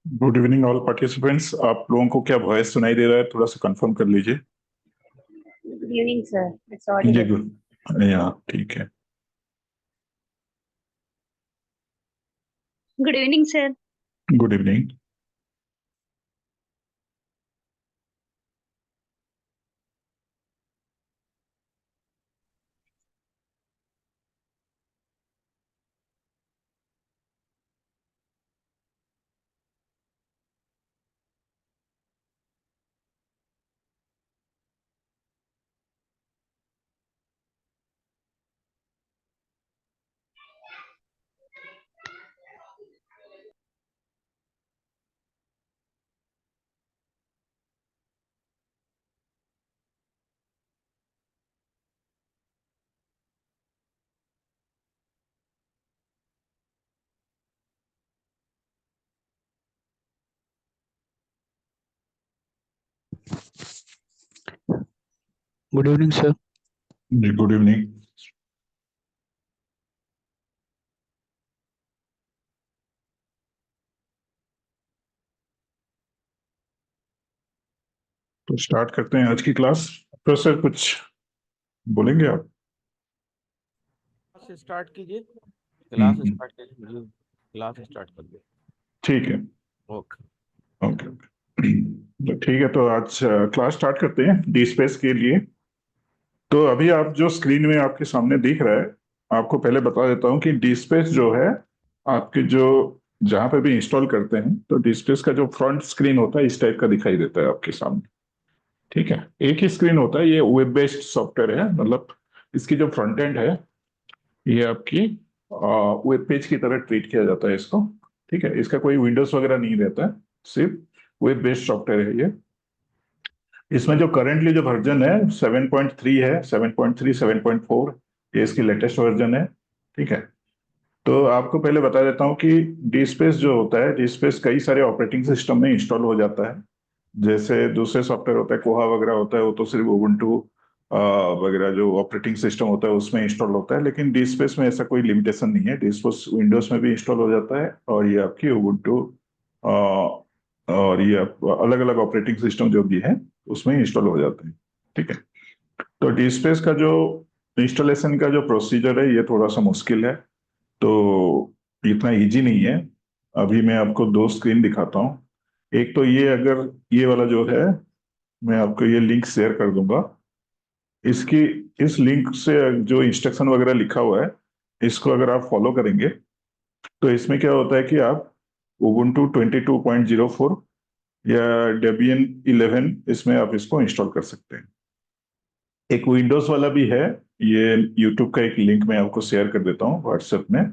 Good evening all participants. आप लोगों को क्या वॉइस सुनाई दे रहा है? थोड़ा सा कंफर्म कर लीजिए। Good evening, sir. It's जी audible. गुड, या ठीक है। Good evening, sir. Good evening. Good evening sir. जी गुड इवनिंग। तो स्टार्ट करते हैं आज की क्लास। प्रोफेसर कुछ बोलेंगे आप? क्लास स्टार्ट कीजिए। क्लास हम्म, स्टार्ट कीजिए। क्लास स्टार्ट कर दे। ठीक है। ओके। ओके तो ठीक है, तो आज क्लास स्टार्ट करते हैं डी स्पेस के लिए। तो अभी आप जो स्क्रीन में आपके सामने दिख रहा है, आपको पहले बता देता हूँ कि डी स्पेस जो है आपके जो जहां पे भी इंस्टॉल करते हैं, तो डी स्पेस का जो फ्रंट स्क्रीन होता है इस टाइप का दिखाई देता है आपके सामने। ठीक है, एक ही स्क्रीन होता है। ये वेब बेस्ड सॉफ्टवेयर है, मतलब इसकी जो फ्रंट एंड है ये आपकी वेब पेज की तरह ट्रीट किया जाता है इसको। ठीक है, इसका कोई विंडोज वगैरह नहीं रहता है, सिर्फ वेब बेस्ड सॉफ्टवेयर है ये। इसमें जो करेंटली जो वर्जन है 7.3 है, 7.3 7.4 ये इसकी लेटेस्ट वर्जन है। ठीक है, तो आपको पहले बता देता हूँ कि डी स्पेस जो होता है, डी स्पेस कई सारे ऑपरेटिंग सिस्टम में इंस्टॉल हो जाता है। जैसे दूसरे सॉफ्टवेयर होता है, कोहा वगैरह होता है, वो तो सिर्फ उबुंटू वगैरह जो ऑपरेटिंग सिस्टम होता है उसमें इंस्टॉल होता है। लेकिन डी स्पेस में ऐसा कोई लिमिटेशन नहीं है, डी स्पेस विंडोज में भी इंस्टॉल हो जाता है और ये आपकी उबुंटू और ये अलग अलग ऑपरेटिंग सिस्टम जो भी है उसमें इंस्टॉल हो जाते हैं। ठीक है, तो डी स्पेस का जो इंस्टॉलेशन का जो प्रोसीजर है ये थोड़ा सा मुश्किल है, तो इतना इजी नहीं है। अभी मैं आपको दो स्क्रीन दिखाता हूँ। एक तो ये, अगर ये वाला जो है, मैं आपको ये लिंक शेयर कर दूंगा। इसकी इस लिंक से जो इंस्ट्रक्शन वगैरह लिखा हुआ है इसको अगर आप फॉलो करेंगे तो इसमें क्या होता है कि आप उबुंटू 22.04 या डेबियन 11 इसमें आप इसको इंस्टॉल कर सकते हैं। एक विंडोज वाला भी है, ये यूट्यूब का एक लिंक मैं आपको शेयर कर देता हूँ व्हाट्सएप में।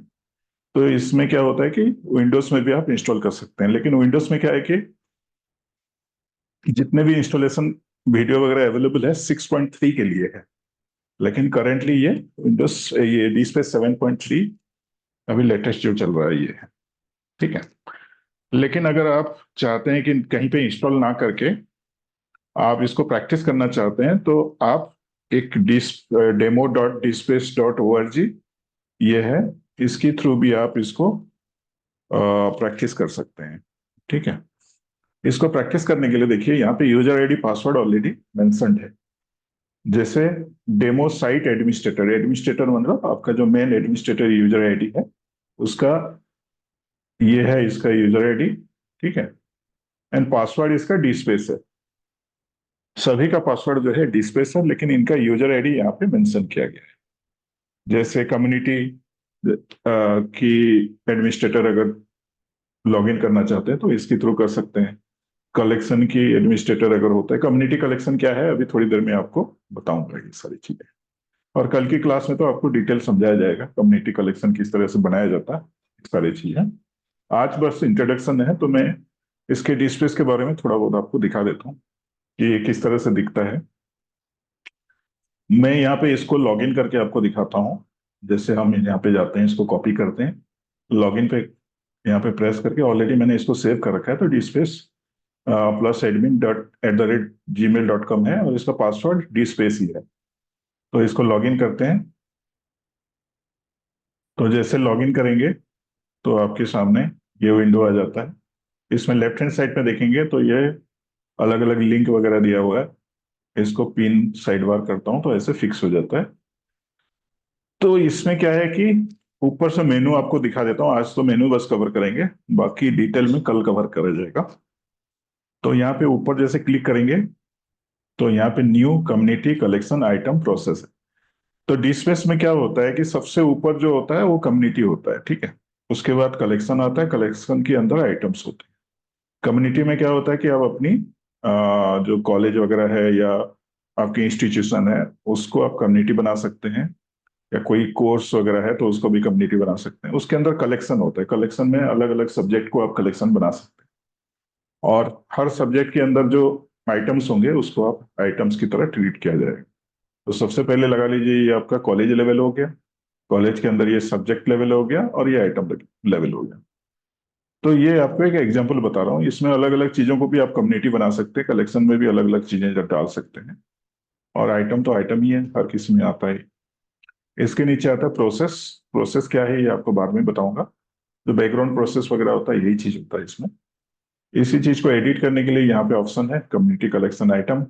तो इसमें क्या होता है कि विंडोज में भी आप इंस्टॉल कर सकते हैं, लेकिन विंडोज में क्या है कि जितने भी इंस्टॉलेशन वीडियो वगैरह अवेलेबल है 6.3 के लिए है, लेकिन करेंटली ये विंडोज ये डी स्पेस 7.3 अभी लेटेस्ट जो चल रहा है ये है। ठीक है, लेकिन अगर आप चाहते हैं कि कहीं पे इंस्टॉल ना करके आप इसको प्रैक्टिस करना चाहते हैं तो आप एक demo.dspace.org ये है, इसके थ्रू भी आप इसको प्रैक्टिस कर सकते हैं। ठीक है, इसको प्रैक्टिस करने के लिए देखिए यहाँ पे user ID password already mentioned है। जैसे डेमो साइट एडमिनिस्ट्रेटर, एडमिनिस्ट्रेटर मतलब आपका जो मेन एडमिनिस्ट्रेटर यूजर आईडी है उसका ये है, इसका यूजर आईडी। ठीक है, एंड पासवर्ड इसका डी स्पेस है। सभी का पासवर्ड जो है डीस्पेस है, लेकिन इनका यूजर आईडी यहाँ पे मेंशन किया गया है। जैसे कम्युनिटी की एडमिनिस्ट्रेटर अगर लॉगिन करना चाहते हैं तो इसके थ्रू कर सकते हैं। कलेक्शन की एडमिनिस्ट्रेटर अगर होता है, कम्युनिटी कलेक्शन क्या है अभी थोड़ी देर में आपको बताऊंगा ये सारी चीजें। और कल की क्लास में तो आपको डिटेल समझाया जाएगा कम्युनिटी कलेक्शन किस तरह से बनाया जाता है, ये सारी चीजें। आज बस इंट्रोडक्शन है, तो मैं इसके डिस्प्लेस के बारे में थोड़ा बहुत आपको दिखा देता हूँ कि ये किस तरह से दिखता है। मैं यहाँ पे इसको लॉगिन करके आपको दिखाता हूँ। जैसे हम यहाँ पे जाते हैं, इसको कॉपी करते हैं, लॉगिन पे यहाँ पे प्रेस करके, ऑलरेडी मैंने इसको सेव कर रखा है तो डीस्पेस प्लस एडमिन डॉट @gmail.com है और इसका पासवर्ड डीस्पेस ही है। तो इसको लॉगिन करते हैं। तो जैसे लॉगिन करेंगे तो आपके सामने ये विंडो आ जाता है। इसमें लेफ्ट हैंड साइड में देखेंगे तो ये अलग अलग लिंक वगैरह दिया हुआ है। इसको पिन साइड बार करता हूं तो ऐसे फिक्स हो जाता है। तो इसमें क्या है कि ऊपर से मेनू आपको दिखा देता हूँ। आज तो मेनू बस कवर करेंगे, बाकी डिटेल में कल कवर करा जाएगा। तो यहाँ पे ऊपर जैसे क्लिक करेंगे तो यहाँ पे new community collection item process है। तो डीस्पेस में क्या होता है कि सबसे ऊपर जो होता है वो कम्युनिटी होता है, ठीक है। उसके बाद कलेक्शन आता है, कलेक्शन के अंदर आइटम्स होते हैं। कम्युनिटी में क्या होता है कि आप अपनी जो कॉलेज वगैरह है या आपकी इंस्टीट्यूशन है उसको आप कम्युनिटी बना सकते हैं, या कोई कोर्स वगैरह है तो उसको भी कम्युनिटी बना सकते हैं। उसके अंदर कलेक्शन होता है, कलेक्शन में अलग अलग सब्जेक्ट को आप कलेक्शन बना सकते हैं, और हर सब्जेक्ट के अंदर जो आइटम्स होंगे उसको आप आइटम्स की तरह ट्रीट किया जाएगा। तो सबसे पहले लगा लीजिए ये आपका कॉलेज लेवल हो गया, कॉलेज के अंदर ये सब्जेक्ट लेवल हो गया और ये आइटम लेवल हो गया। तो ये आपको एक एग्जांपल बता रहा हूँ, इसमें अलग अलग चीजों को भी आप कम्युनिटी बना सकते हैं, कलेक्शन में भी अलग अलग चीजें डाल सकते हैं, और आइटम तो आइटम ही है, हर किसी में आता है। इसके नीचे आता है प्रोसेस। प्रोसेस क्या है ये आपको बाद में बताऊंगा। जो बैकग्राउंड प्रोसेस वगैरह होता है यही चीज होता है इसमें। इसी चीज को एडिट करने के लिए यहाँ पे ऑप्शन है कम्युनिटी कलेक्शन आइटम।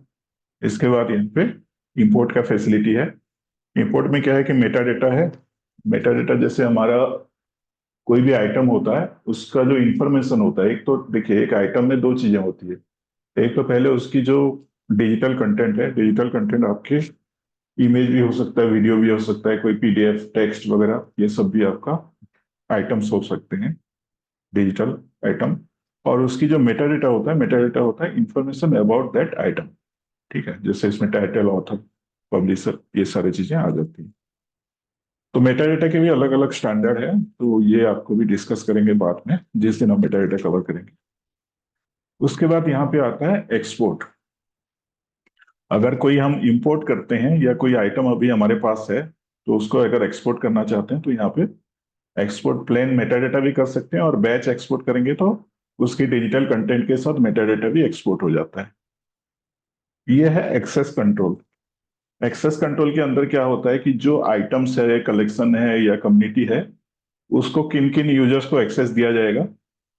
इसके बाद यहाँ पे इंपोर्ट का फैसिलिटी है। इंपोर्ट में क्या है कि मेटा डेटा है। मेटा डेटा जैसे हमारा कोई भी आइटम होता है उसका जो इंफॉर्मेशन होता है, एक तो देखिए एक आइटम में दो चीजें होती है। एक तो पहले उसकी जो डिजिटल कंटेंट है, डिजिटल कंटेंट आपके इमेज भी हो सकता है, वीडियो भी हो सकता है, कोई पीडीएफ टेक्स्ट वगैरह, ये सब भी आपका आइटम्स हो सकते हैं, डिजिटल आइटम। और उसकी जो मेटा डेटा होता है, मेटा डेटा होता है इंफॉर्मेशन अबाउट दैट आइटम, ठीक है। जैसे इसमें टाइटल, ऑथर, पब्लिशर, ये सारी चीजें आ जाती हैं। तो मेटा डेटा के भी अलग अलग स्टैंडर्ड है, तो ये आपको भी डिस्कस करेंगे बाद में जिस दिन हम मेटा डेटा कवर करेंगे। उसके बाद यहाँ पे आता है एक्सपोर्ट। अगर कोई हम इंपोर्ट करते हैं या कोई आइटम अभी हमारे पास है तो उसको अगर एक्सपोर्ट करना चाहते हैं तो यहाँ पे एक्सपोर्ट प्लेन मेटा डेटा भी कर सकते हैं, और बैच एक्सपोर्ट करेंगे तो उसकी डिजिटल कंटेंट के साथ मेटा डेटा भी एक्सपोर्ट हो जाता है। ये है एक्सेस कंट्रोल। एक्सेस कंट्रोल के अंदर क्या होता है कि जो आइटम्स है, कलेक्शन है या कम्युनिटी है, उसको किन किन यूजर्स को एक्सेस दिया जाएगा,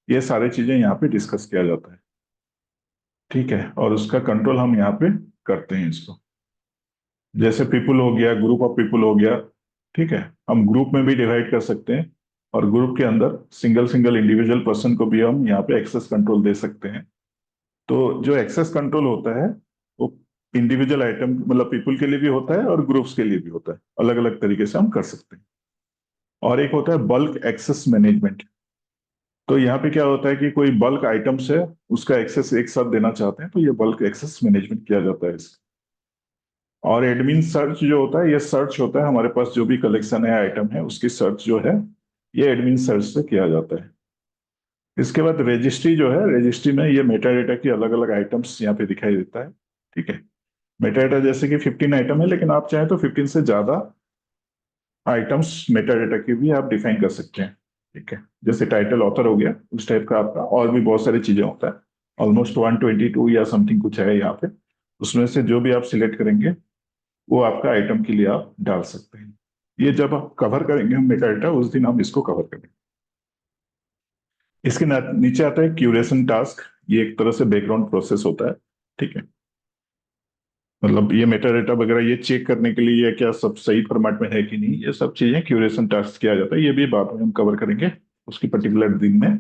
ये सारी चीजें यहाँ पे डिस्कस किया जाता है, ठीक है। और उसका कंट्रोल हम यहाँ पे करते हैं इसको। जैसे पीपल हो गया, ग्रुप ऑफ पीपल हो गया, ठीक है। हम ग्रुप में भी डिवाइड कर सकते हैं, और ग्रुप के अंदर सिंगल सिंगल इंडिविजुअल पर्सन को भी हम यहाँ पे एक्सेस कंट्रोल दे सकते हैं। तो जो एक्सेस कंट्रोल होता है वो इंडिविजुअल आइटम मतलब पीपल के लिए भी होता है और ग्रुप्स के लिए भी होता है, अलग अलग तरीके से हम कर सकते हैं। और एक होता है बल्क एक्सेस मैनेजमेंट। तो यहाँ पे क्या होता है कि कोई बल्क आइटम्स है, उसका एक्सेस एक साथ देना चाहते हैं तो ये बल्क एक्सेस मैनेजमेंट किया जाता है इसका। और एडमिन सर्च जो होता है, ये सर्च होता है हमारे पास जो भी कलेक्शन है, आइटम है, उसकी सर्च जो है ये एडमिन सर्च से किया जाता है। इसके बाद रजिस्ट्री जो है, रजिस्ट्री में ये मेटा डेटा की अलग अलग आइटम्स यहाँ पे दिखाई देता है, ठीक है। मेटा डेटा जैसे कि 15 आइटम है, लेकिन आप चाहें तो 15 से ज्यादा आइटम्स मेटा डेटा की भी आप डिफाइन कर सकते हैं, ठीक है। जैसे टाइटल, ऑथर हो गया, उस टाइप का आपका और भी बहुत सारी चीजें होता है। ऑलमोस्ट 122 या समथिंग कुछ है यहाँ पे। उसमें से जो भी आप सिलेक्ट करेंगे वो आपका आइटम के लिए आप डाल सकते हैं। ये जब आप कवर करेंगे हम मेटा डेटा, उस दिन हम इसको कवर करेंगे। इसके नीचे आता है क्यूरेशन टास्क। ये एक तरह से बैकग्राउंड प्रोसेस होता है, ठीक है। मतलब ये मेटा डेटा वगैरह ये चेक करने के लिए क्या सब सही फॉर्मेट में है कि नहीं, ये सब चीजें क्यूरेशन टास्क किया जाता है। ये भी बाद में हम कवर करेंगे उसकी पर्टिकुलर दिन में।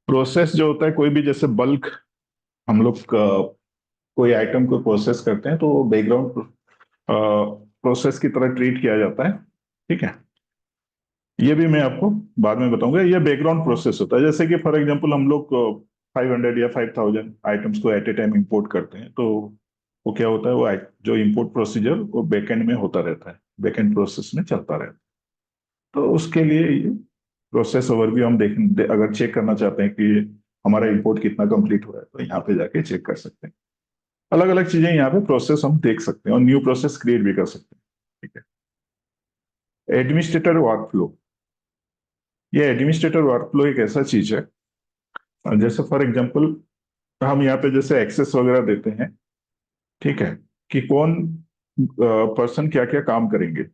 प्रोसेस जो होता है, कोई भी जैसे बल्क हम लोग कोई आइटम को प्रोसेस करते हैं तो वो बैकग्राउंड प्रोसेस की तरह ट्रीट किया जाता है। ठीक है, ये भी मैं आपको बाद में बताऊंगा। ये बैकग्राउंड प्रोसेस होता है। जैसे कि फॉर एग्जांपल हम लोग 500 या 5000 आइटम्स को एट ए टाइम इंपोर्ट करते हैं, तो वो क्या होता है, वो जो इंपोर्ट प्रोसीजर वो बैकएंड में होता रहता है, बैकएंड प्रोसेस में चलता रहता है। तो उसके लिए ये प्रोसेस ओवरव्यू हम अगर चेक करना चाहते हैं कि हमारा इंपोर्ट कितना कंप्लीट हुआ है, तो यहाँ पे जाके चेक कर सकते हैं। अलग अलग चीजें यहाँ पे प्रोसेस हम देख सकते हैं और न्यू प्रोसेस क्रिएट भी कर सकते हैं। ठीक है, एडमिनिस्ट्रेटर वर्कफ्लो। ये एडमिनिस्ट्रेटर वर्कफ्लो एक ऐसा चीज है, जैसे फॉर एग्जांपल हम यहाँ पे जैसे एक्सेस वगैरह देते हैं। ठीक है, कि कौन पर्सन क्या क्या काम करेंगे।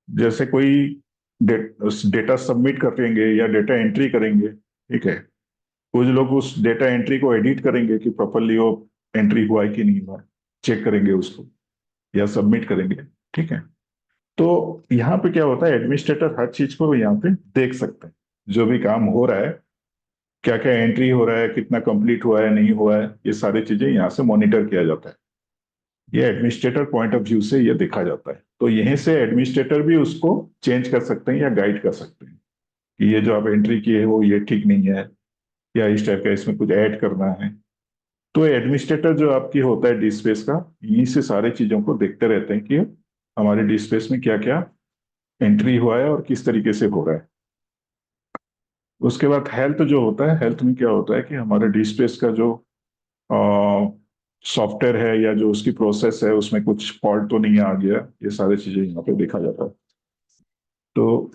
जैसे कोई डेटा सबमिट करेंगे या डेटा एंट्री करेंगे। ठीक है, कुछ लोग उस डेटा एंट्री को एडिट करेंगे कि प्रॉपरली वो एंट्री हुआ है कि नहीं हुआ है, चेक करेंगे उसको या सबमिट करेंगे। ठीक है, तो यहाँ पे क्या होता है, एडमिनिस्ट्रेटर हर चीज को यहाँ पे देख सकते हैं, जो भी काम हो रहा है, क्या क्या एंट्री हो रहा है, कितना कंप्लीट हुआ है नहीं हुआ है, ये सारी चीजें यहाँ से मॉनिटर किया जाता है। ये एडमिनिस्ट्रेटर पॉइंट ऑफ व्यू से ये देखा जाता है। तो यहीं से एडमिनिस्ट्रेटर भी उसको चेंज कर सकते हैं या गाइड कर सकते हैं कि ये जो आप एंट्री किए हो ये ठीक नहीं है, या इस टाइप का इसमें कुछ ऐड करना है। तो एडमिनिस्ट्रेटर जो आपकी होता है डी स्पेस का, यहीं से सारी चीजों को देखते रहते हैं कि हमारे डी स्पेस में क्या क्या एंट्री हुआ है और किस तरीके से हो रहा है। उसके बाद हेल्थ जो होता है, हेल्थ में क्या होता है कि हमारे डी स्पेस का जो सॉफ्टवेयर है या जो उसकी प्रोसेस है उसमें कुछ फॉल्ट तो नहीं आ गया, ये सारी चीजें यहाँ पे देखा जाता है। तो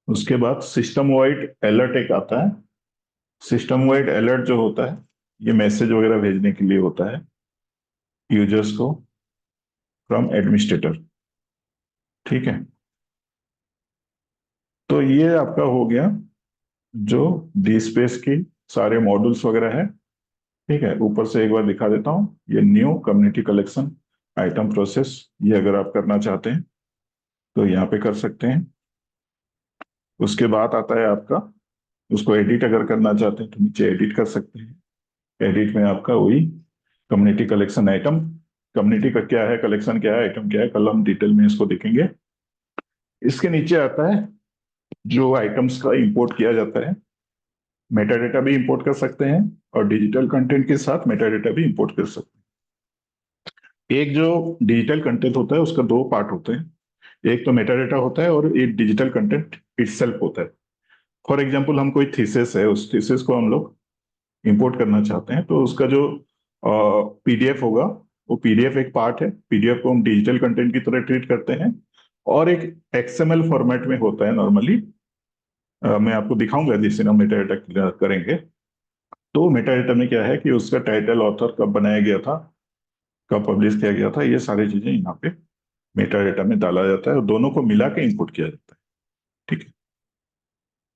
उसके बाद सिस्टम वाइड अलर्ट एक आता है। सिस्टम वाइड अलर्ट जो होता है, ये मैसेज वगैरह भेजने के लिए होता है यूजर्स को फ्रॉम एडमिनिस्ट्रेटर। ठीक है, तो ये आपका हो गया जो डी स्पेस की सारे मॉड्यूल्स वगैरह है। ठीक है, ऊपर से एक बार दिखा देता हूँ, ये new community collection item process, ये अगर आप करना चाहते हैं तो यहाँ पे कर सकते हैं। उसके बाद आता है आपका, उसको एडिट अगर करना चाहते हैं तो नीचे एडिट कर सकते हैं। एडिट में आपका वही कम्युनिटी कलेक्शन आइटम, कम्युनिटी का क्या है, कलेक्शन क्या है, आइटम क्या है, कल हम डिटेल में इसको देखेंगे। इसके नीचे आता है जो आइटम्स का इंपोर्ट किया जाता है। मेटा डेटा भी इंपोर्ट कर सकते हैं और डिजिटल कंटेंट के साथ मेटा डेटा भी इंपोर्ट कर सकते हैं। एक जो डिजिटल कंटेंट होता है उसका दो पार्ट होते हैं, एक तो मेटा डेटा होता है और एक डिजिटल कंटेंट इटसेल्फ होता है। फॉर एग्जाम्पल हम कोई थीसिस है, उस थीसिस को हम लोग इंपोर्ट करना चाहते हैं, तो उसका जो पीडीएफ होगा, वो पीडीएफ एक पार्ट है। पीडीएफ को हम डिजिटल कंटेंट की तरह ट्रीट करते हैं और एक एक्सएमएल फॉर्मेट में होता है नॉर्मली। मैं आपको दिखाऊंगा जिस दिन हम मेटा डेटा करेंगे। तो मेटा डेटा में क्या है कि उसका टाइटल, ऑथर, कब बनाया गया था, कब पब्लिश किया गया था, ये सारी चीजें यहाँ पे मेटा डेटा में डाला जाता है और दोनों को मिला के इंपोर्ट किया जाता है। ठीक है,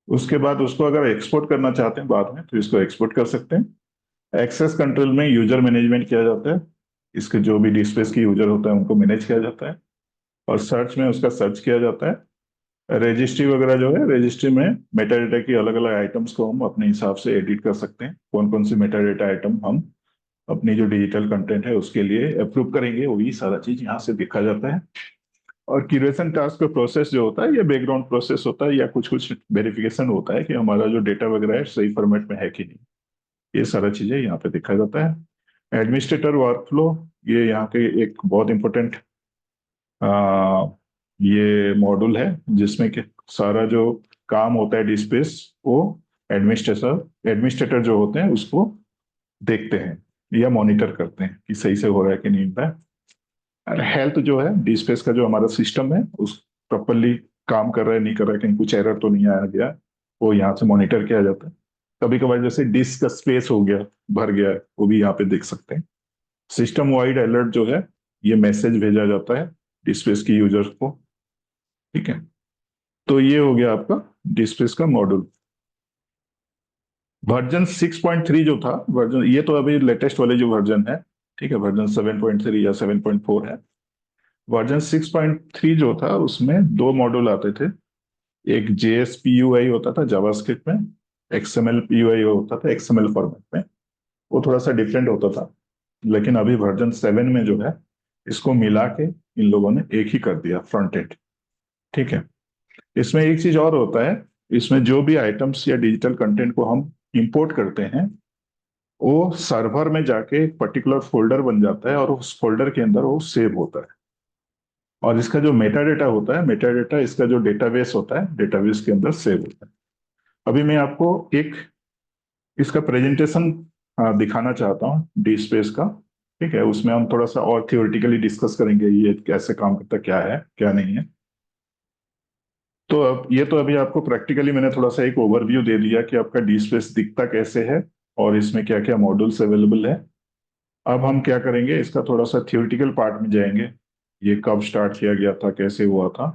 उसके बाद उसको अगर एक्सपोर्ट करना चाहते हैं बाद में तो इसको एक्सपोर्ट कर सकते हैं। एक्सेस कंट्रोल में यूजर मैनेजमेंट किया जाता है, इसके जो भी डिस्प्लेस की यूजर होता है उनको मैनेज किया जाता है। और सर्च में उसका सर्च किया जाता है। रजिस्ट्री वगैरह जो है, रजिस्ट्री में मेटा डेटा की अलग अलग आइटम्स को हम अपने हिसाब से एडिट कर सकते हैं। कौन कौन सी मेटा डेटा आइटम हम अपनी जो डिजिटल कंटेंट है उसके लिए अप्रूव करेंगे, वही सारा चीज यहाँ से देखा जाता है। और क्यूरेशन टास्क का प्रोसेस जो होता है, ये बैकग्राउंड प्रोसेस होता है या कुछ कुछ वेरिफिकेशन होता है कि हमारा जो डेटा वगैरह है सही फॉर्मेट में है कि नहीं, ये सारा चीजें यहाँ पे देखा जाता है। एडमिनिस्ट्रेटर वर्कफ्लो, ये यहाँ के एक बहुत इंपॉर्टेंट ये मॉड्यूल है जिसमें कि सारा जो काम होता है डिस्पेस वो एडमिनिस्ट्रेटर एडमिनिस्ट्रेटर जो होते हैं उसको देखते हैं या मॉनिटर करते हैं कि सही से हो रहा है कि नहीं हो रहा है। और हेल्थ जो है डिस्पेस का जो हमारा सिस्टम है उस प्रॉपरली काम कर रहा है नहीं कर रहा है, कहीं कुछ एरर तो नहीं आया गया, वो यहाँ से मॉनिटर किया जाता है। कभी कभार जैसे डिस्क का स्पेस हो गया, भर गया है, वो भी यहाँ पे देख सकते हैं। सिस्टम वाइड अलर्ट जो है, ये मैसेज भेजा जाता है डिस्पेस की यूजर्स को। ठीक है, तो ये हो गया आपका डिस्पेस का मॉड्यूल। वर्जन 6.3 जो था, वर्जन ये तो अभी लेटेस्ट वाले जो वर्जन है, ठीक है, वर्जन 7.3 या 7.4 है। वर्जन 6.3 जो था उसमें दो मॉड्यूल आते थे। एक JSPUI होता था जावास्क्रिप्ट में, XML PUI होता था XML फॉर्मेट में, वो थोड़ा सा डिफरेंट होता था। लेकिन अभी वर्जन 7 में जो है इसको मिला के इन लोगों ने एक ही कर दिया फ्रंट एंड। ठीक है। इसमें एक चीज और होता है, इसमें जो भी आइटम्स या डिजिटल कंटेंट को हम इंपोर्ट करते हैं वो सर्वर में जाके एक पर्टिकुलर फोल्डर बन जाता है और उस फोल्डर के अंदर वो सेव होता है। और इसका जो मेटा डेटा होता है, मेटा डेटा इसका जो डेटाबेस होता है, डेटाबेस के अंदर सेव होता है। अभी मैं आपको एक इसका प्रेजेंटेशन दिखाना चाहता हूँ डी स्पेस का। ठीक है, उसमें हम थोड़ा सा और थियोरेटिकली डिस्कस करेंगे ये कैसे काम करता है, क्या है क्या नहीं है। तो अब ये तो अभी आपको प्रैक्टिकली मैंने थोड़ा सा एक ओवरव्यू दे दिया कि आपका डी स्पेस दिखता कैसे है और इसमें क्या क्या मॉड्यूल्स अवेलेबल है। अब हम क्या करेंगे, इसका थोड़ा सा थियोरेटिकल पार्ट में जाएंगे। ये कब स्टार्ट किया गया था, कैसे हुआ था।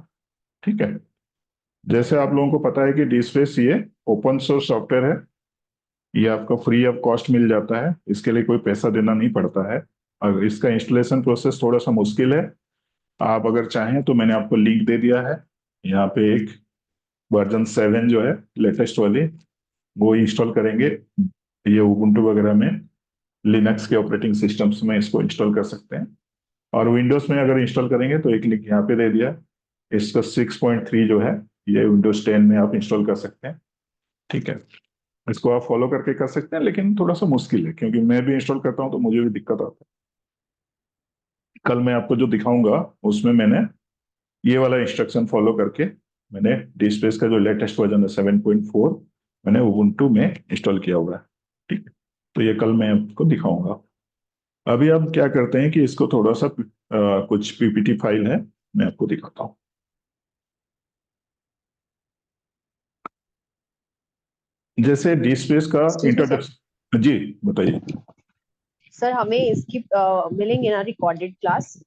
ठीक है। जैसे आप लोगों को पता है कि डी स्पेस ये ओपन सोर्स सॉफ्टवेयर है। ये आपको फ्री ऑफ कॉस्ट मिल जाता है, इसके लिए कोई पैसा देना नहीं पड़ता है। अगर इसका इंस्टॉलेशन प्रोसेस थोड़ा सा मुश्किल है, आप अगर चाहें तो मैंने आपको लिंक दे दिया है यहाँ पे। एक वर्जन 7 जो है लेटेस्ट वाली, वो इंस्टॉल करेंगे। ये उबुंटू वगैरह में, लिनक्स के ऑपरेटिंग सिस्टम्स में इसको इंस्टॉल कर सकते हैं। और विंडोज में अगर इंस्टॉल करेंगे तो एक लिंक यहाँ पे दे दिया। इसका 6.3 जो है ये विंडोज 10 में आप इंस्टॉल कर सकते हैं। ठीक है, इसको आप फॉलो करके कर सकते हैं, लेकिन थोड़ा सा मुश्किल है क्योंकि मैं भी इंस्टॉल करता हूँ तो मुझे भी दिक्कत आता है। कल मैं आपको जो दिखाऊंगा उसमें मैंने ये वाला इंस्ट्रक्शन फॉलो करके मैंने डीस्पेस का जो लेटेस्ट वर्जन है 7.4 मैंने उबुंटू में इंस्टॉल किया हुआ है। ठीक है, तो ये कल मैं आपको दिखाऊंगा। अभी आप क्या करते हैं कि इसको थोड़ा सा कुछ पीपीटी फाइल है, मैं आपको दिखाता हूँ। जैसे डीस्पेस का Excuse me, sir. इंट्रोडक्शन। जी बताइए। सर हमें इसकी मिलेंगे ना रिकॉर्डेड क्लास?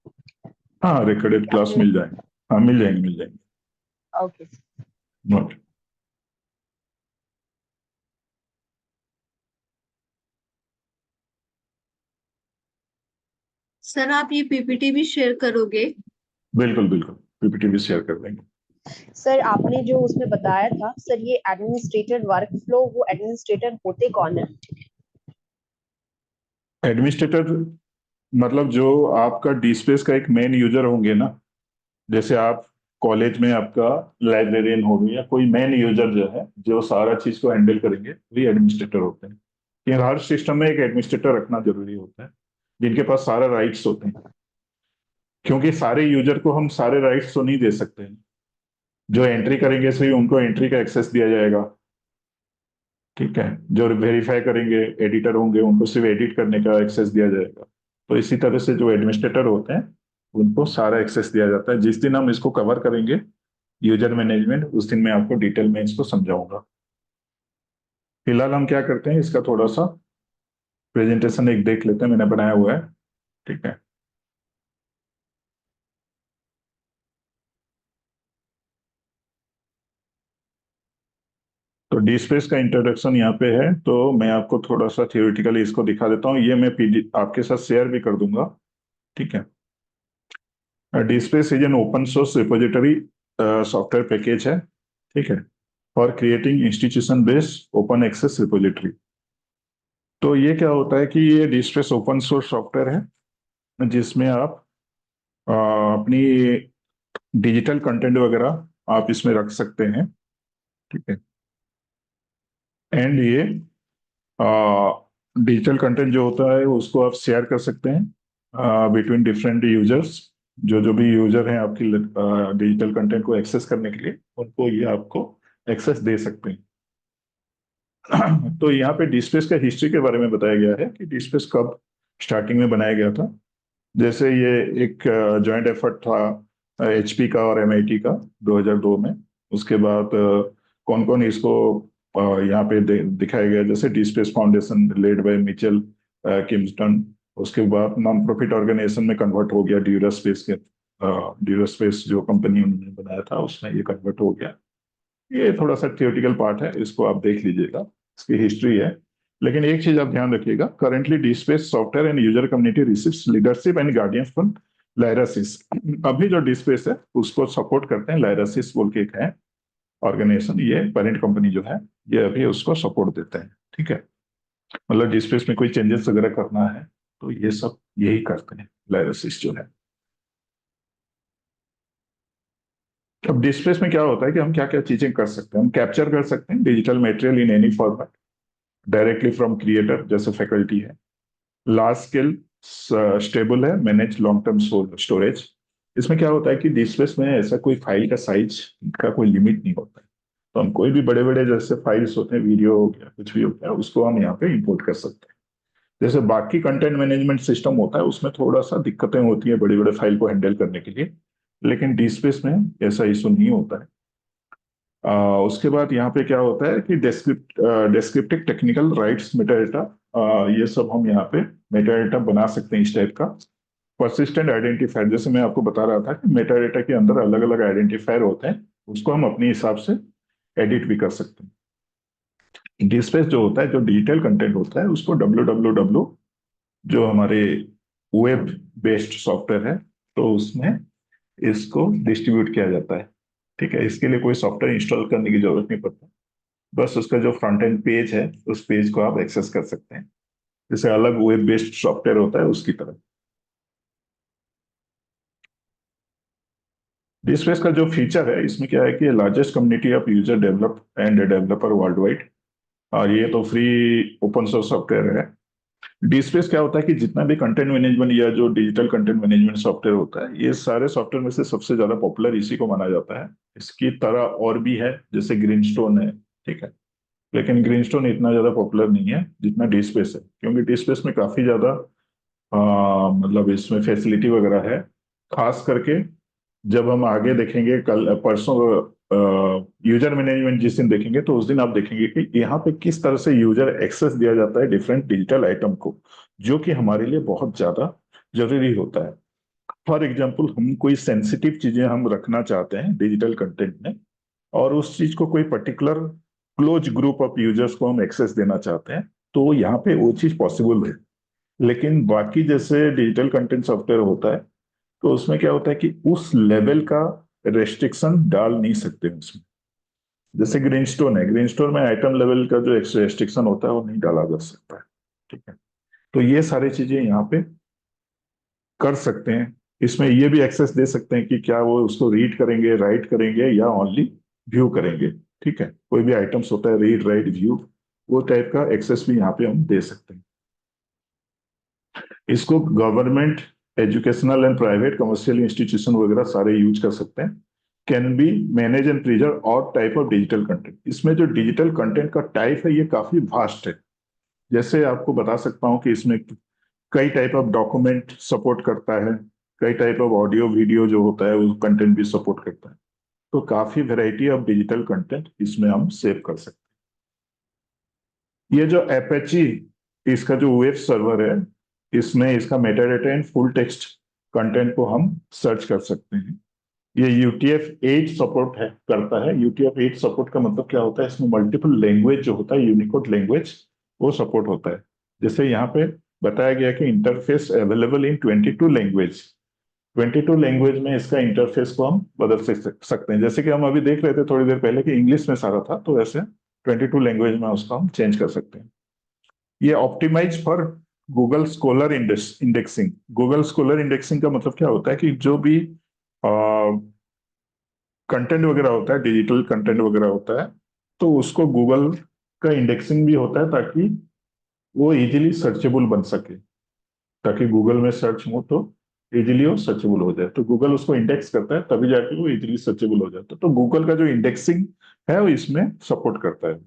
हाँ, रिकॉर्डेड क्लास आपने मिल जाएंगे। हाँ, मिल जाएंगे मिल जाएंगे। ओके। नोट। सर आप ये पीपीटी भी शेयर करोगे? बिल्कुल बिल्कुल, पीपीटी भी शेयर कर देंगे। सर आपने जो उसमें बताया था सर, ये एडमिनिस्ट्रेटर वर्कफ्लो, वो एडमिनिस्ट्रेटर होते कौन है? एडमिनिस्ट्रेटर मतलब जो आपका डीस्पेस का एक मेन यूजर होंगे ना। जैसे आप कॉलेज में आपका लाइब्रेरियन हो गया या कोई मेन यूजर जो है जो सारा चीज को हैंडल करेंगे, वही एडमिनिस्ट्रेटर होते हैं। कि हर सिस्टम में एक एडमिनिस्ट्रेटर रखना जरूरी होता है जिनके पास सारे राइट्स होते हैं, क्योंकि सारे यूजर को हम सारे राइट्स तो नहीं दे सकते हैं। जो एंट्री करेंगे सिर्फ उनको एंट्री का एक्सेस दिया जाएगा। ठीक है, जो वेरीफाई करेंगे एडिटर होंगे उनको सिर्फ एडिट करने का एक्सेस दिया जाएगा। तो इसी तरह से जो एडमिनिस्ट्रेटर होते हैं उनको सारा एक्सेस दिया जाता है। जिस दिन हम इसको कवर करेंगे यूजर मैनेजमेंट, उस दिन मैं आपको डिटेल में इसको समझाऊंगा। फिलहाल हम क्या करते हैं, इसका थोड़ा सा प्रेजेंटेशन एक देख लेते हैं, मैंने बनाया हुआ है। ठीक है। तो डी स्पेस का इंट्रोडक्शन यहाँ पे है, तो मैं आपको थोड़ा सा थियोरेटिकली इसको दिखा देता हूँ। ये मैं पीडी आपके साथ शेयर भी कर दूंगा। ठीक है। DSpace is an open source repository software package है। ठीक है, for creating institution based open access repository. तो ये क्या होता है कि ये DSpace open source software है जिसमें आप अपनी डिजिटल कंटेंट वगैरह आप इसमें रख सकते हैं। ठीक है। एंड ये डिजिटल कंटेंट जो होता है उसको आप शेयर कर सकते हैं बिटवीन डिफरेंट यूजर्स। जो जो भी यूजर हैं आपकी डिजिटल कंटेंट को एक्सेस करने के लिए, उनको ये आपको एक्सेस दे सकते हैं। तो यहाँ पे डीस्पेस का हिस्ट्री के बारे में बताया गया है कि डीस्पेस कब स्टार्टिंग में बनाया गया था। जैसे ये एक जॉइंट एफर्ट था एचपी का और एमआईटी का 2002 में। उसके बाद कौन कौन इसको यहाँ पे दिखाया गया, जैसे DSpace foundation led by Michele Kimpton. उसके बाद नॉन प्रॉफिट ऑर्गेनाइजेशन में कन्वर्ट हो गया ड्यूरास्पेस के। ड्यूरास्पेस जो कंपनी उन्होंने बनाया था उसमें ये कन्वर्ट हो गया। ये थोड़ा सा थियोरेटिकल पार्ट है, इसको आप देख लीजिएगा, इसकी हिस्ट्री है। लेकिन एक चीज आप ध्यान रखिएगा, currently DSpace software and user community receives leadership and guardians from Lyrasis. अभी जो डीस्पेस है उसको सपोर्ट करते हैं, लाइरासिस बोल के एक है ऑर्गेनाइजेशन, ये पेरेंट कंपनी जो है ये अभी उसको सपोर्ट देते हैं। ठीक है, मतलब डीस्पेस में कोई चेंजेस वगैरह करना है तो ये सब यही करते हैं लाइब्रेरीज जो है। अब डिस्प्लेस में क्या होता है कि हम क्या क्या चीजें कर सकते हैं, हम कैप्चर कर सकते हैं digital material in any format directly from creator, जैसे फैकल्टी है। लार्ज स्केल स्टेबल है, मैनेज लॉन्ग टर्म स्टोरेज। इसमें क्या होता है कि डिस्प्लेस में ऐसा कोई फाइल का साइज का कोई लिमिट नहीं होता है, तो हम कोई भी बड़े बड़े जैसे फाइल्स होते हैं, वीडियो हो गया, कुछ भी हो गया, उसको हम यहाँ पे इंपोर्ट कर सकते हैं। जैसे बाकी कंटेंट मैनेजमेंट सिस्टम होता है उसमें थोड़ा सा दिक्कतें होती है बड़े बड़े फाइल को हैंडल करने के लिए, लेकिन डीस्पेस में ऐसा इशू नहीं होता है। उसके बाद यहाँ पे क्या होता है कि डेस्क्रिप्टिव टेक्निकल राइट्स मेटाडेटा, ये सब हम यहाँ पे मेटाडेटा बना सकते हैं इस टाइप का। परसिस्टेंट आइडेंटिफायर, जैसे मैं आपको बता रहा था कि मेटाडेटा के अंदर अलग अलग आइडेंटिफायर होते हैं, उसको हम अपने हिसाब से एडिट भी कर सकते हैं। डीस्पेस जो होता है, जो डिजिटल कंटेंट होता है, उसको www जो हमारे वेब बेस्ड सॉफ्टवेयर है, तो उसमें इसको डिस्ट्रीब्यूट किया जाता है। ठीक है, इसके लिए कोई सॉफ्टवेयर इंस्टॉल करने की जरूरत नहीं पड़ती, बस उसका जो फ्रंट एंड पेज है उस पेज को आप एक्सेस कर सकते हैं, जैसे अलग वेब बेस्ड सॉफ्टवेयर होता है उसकी तरह। डीस्पेस का जो फीचर है इसमें क्या है कि largest community of user develop end developer world wide, और ये तो फ्री ओपन सोर्स सॉफ्टवेयर है। डीस्पेस क्या होता है कि जितना भी कंटेंट मैनेजमेंट या जो डिजिटल कंटेंट मैनेजमेंट सॉफ्टवेयर होता है, ये सारे सॉफ्टवेयर में से सबसे ज्यादा पॉपुलर इसी को माना जाता है। इसकी तरह और भी है, जैसे ग्रीनस्टोन है, ठीक है, लेकिन ग्रीनस्टोन इतना ज्यादा पॉपुलर नहीं है जितना डीस्पेस है, क्योंकि डीस्पेस में काफी ज्यादा मतलब इसमें फैसिलिटी वगैरह है। खास करके जब हम आगे देखेंगे, कल परसों यूजर मैनेजमेंट जिस दिन देखेंगे, तो उस दिन आप देखेंगे कि यहाँ पे किस तरह से यूजर एक्सेस दिया जाता है डिफरेंट डिजिटल आइटम को, जो कि हमारे लिए बहुत ज्यादा जरूरी होता है। फॉर एग्जाम्पल, हम कोई सेंसिटिव चीजें हम रखना चाहते हैं डिजिटल कंटेंट में, और उस चीज को कोई particular close group of users को हम एक्सेस देना चाहते हैं, तो यहाँ पे वो चीज पॉसिबल है। लेकिन बाकी जैसे डिजिटल कंटेंट सॉफ्टवेयर होता है, तो उसमें क्या होता है कि उस लेवल का रेस्ट्रिक्शन डाल नहीं सकते उसमें। जैसे ग्रीनस्टोन है, ग्रीनस्टोन में आइटम लेवल का जो रेस्ट्रिक्शन होता है वो नहीं डाला जा सकता है। ठीक है, तो ये सारी चीजें यहाँ पे कर सकते हैं। इसमें ये भी एक्सेस दे सकते हैं कि क्या वो उसको रीड करेंगे, राइट करेंगे, या ओनली व्यू करेंगे। ठीक है, कोई भी आइटम्स होता है, रीड राइट व्यू, वो टाइप का एक्सेस भी यहाँ पे हम दे सकते हैं। इसको government, educational and private commercial institution वगैरह सारे यूज कर सकते हैं। Can be manage and preserve और टाइप ऑफ डिजिटल कंटेंट। इसमें जो डिजिटल कंटेंट का टाइप है ये काफी वास्ट है। जैसे आपको बता सकता हूँ कि इसमें कई टाइप ऑफ डॉक्यूमेंट सपोर्ट करता है, कई टाइप ऑफ ऑडियो वीडियो जो होता है वो कंटेंट भी सपोर्ट करता है, तो काफी वैरायटी ऑफ डिजिटल कंटेंट इसमें हम सेव कर सकते हैं। ये जो एपेची, इसका जो वेब सर्वर है, इसमें इसका metadata and full text content को हम सर्च कर सकते हैं। ये UTF-8 सपोर्ट है, करता है। UTF-8 सपोर्ट का मतलब क्या होता है, इसमें मल्टीपल लैंग्वेज जो होता है, यूनिकोड लैंग्वेज, वो सपोर्ट होता है। जैसे यहाँ पे बताया गया कि interface available in 22 language. 22 language में इसका इंटरफेस को हम बदल सकते हैं। जैसे कि हम अभी देख रहे थे थोड़ी देर पहले कि इंग्लिश में सारा था, तो ऐसे 22 लैंग्वेज में उसको हम चेंज कर सकते हैं। ये optimise for Google Scholar indexing. Google Scholar indexing का मतलब क्या होता है कि जो भी कंटेंट वगैरह होता है, डिजिटल कंटेंट वगैरह होता है, तो उसको गूगल का इंडेक्सिंग भी होता है, ताकि वो इजीली सर्चेबल बन सके, ताकि गूगल में सर्च हो तो इजीली वो सर्चेबल हो जाए। तो गूगल उसको इंडेक्स करता है, तभी जाके वो इजीली सर्चेबल हो जाता है। तो गूगल का जो इंडेक्सिंग है वो इसमें सपोर्ट करता है।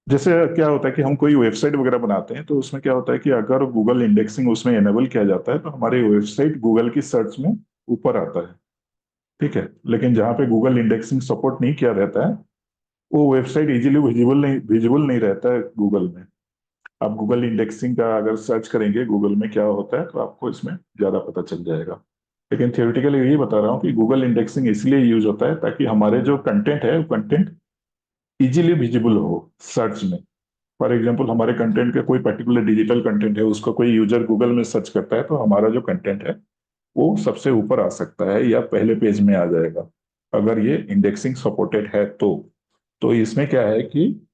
जैसे क्या होता है कि हम कोई वेबसाइट वगैरह बनाते हैं, तो उसमें क्या होता है कि अगर गूगल इंडेक्सिंग उसमें एनेबल किया जाता है, तो हमारी वेबसाइट गूगल की सर्च में ऊपर आता है। ठीक है, लेकिन जहाँ पे गूगल इंडेक्सिंग सपोर्ट नहीं किया रहता है, वो वेबसाइट इजीली विजिबल नहीं रहता है गूगल में। आप गूगल इंडेक्सिंग का अगर सर्च करेंगे गूगल में क्या होता है, तो आपको इसमें ज्यादा पता चल जाएगा। लेकिन थियोरेटिकली यही बता रहा हूँ कि गूगल इंडेक्सिंग इसलिए यूज होता है ताकि हमारे जो कंटेंट है वो कंटेंट इजीली विजिबल हो सर्च में। फॉर एग्जाम्पल, हमारे कंटेंट के कोई पर्टिकुलर डिजिटल कंटेंट है, उसको कोई यूजर गूगल में सर्च करता है, तो हमारा जो कंटेंट है वो सबसे ऊपर आ सकता है या पहले पेज में आ जाएगा, अगर ये इंडेक्सिंग सपोर्टेड है तो इसमें क्या है कि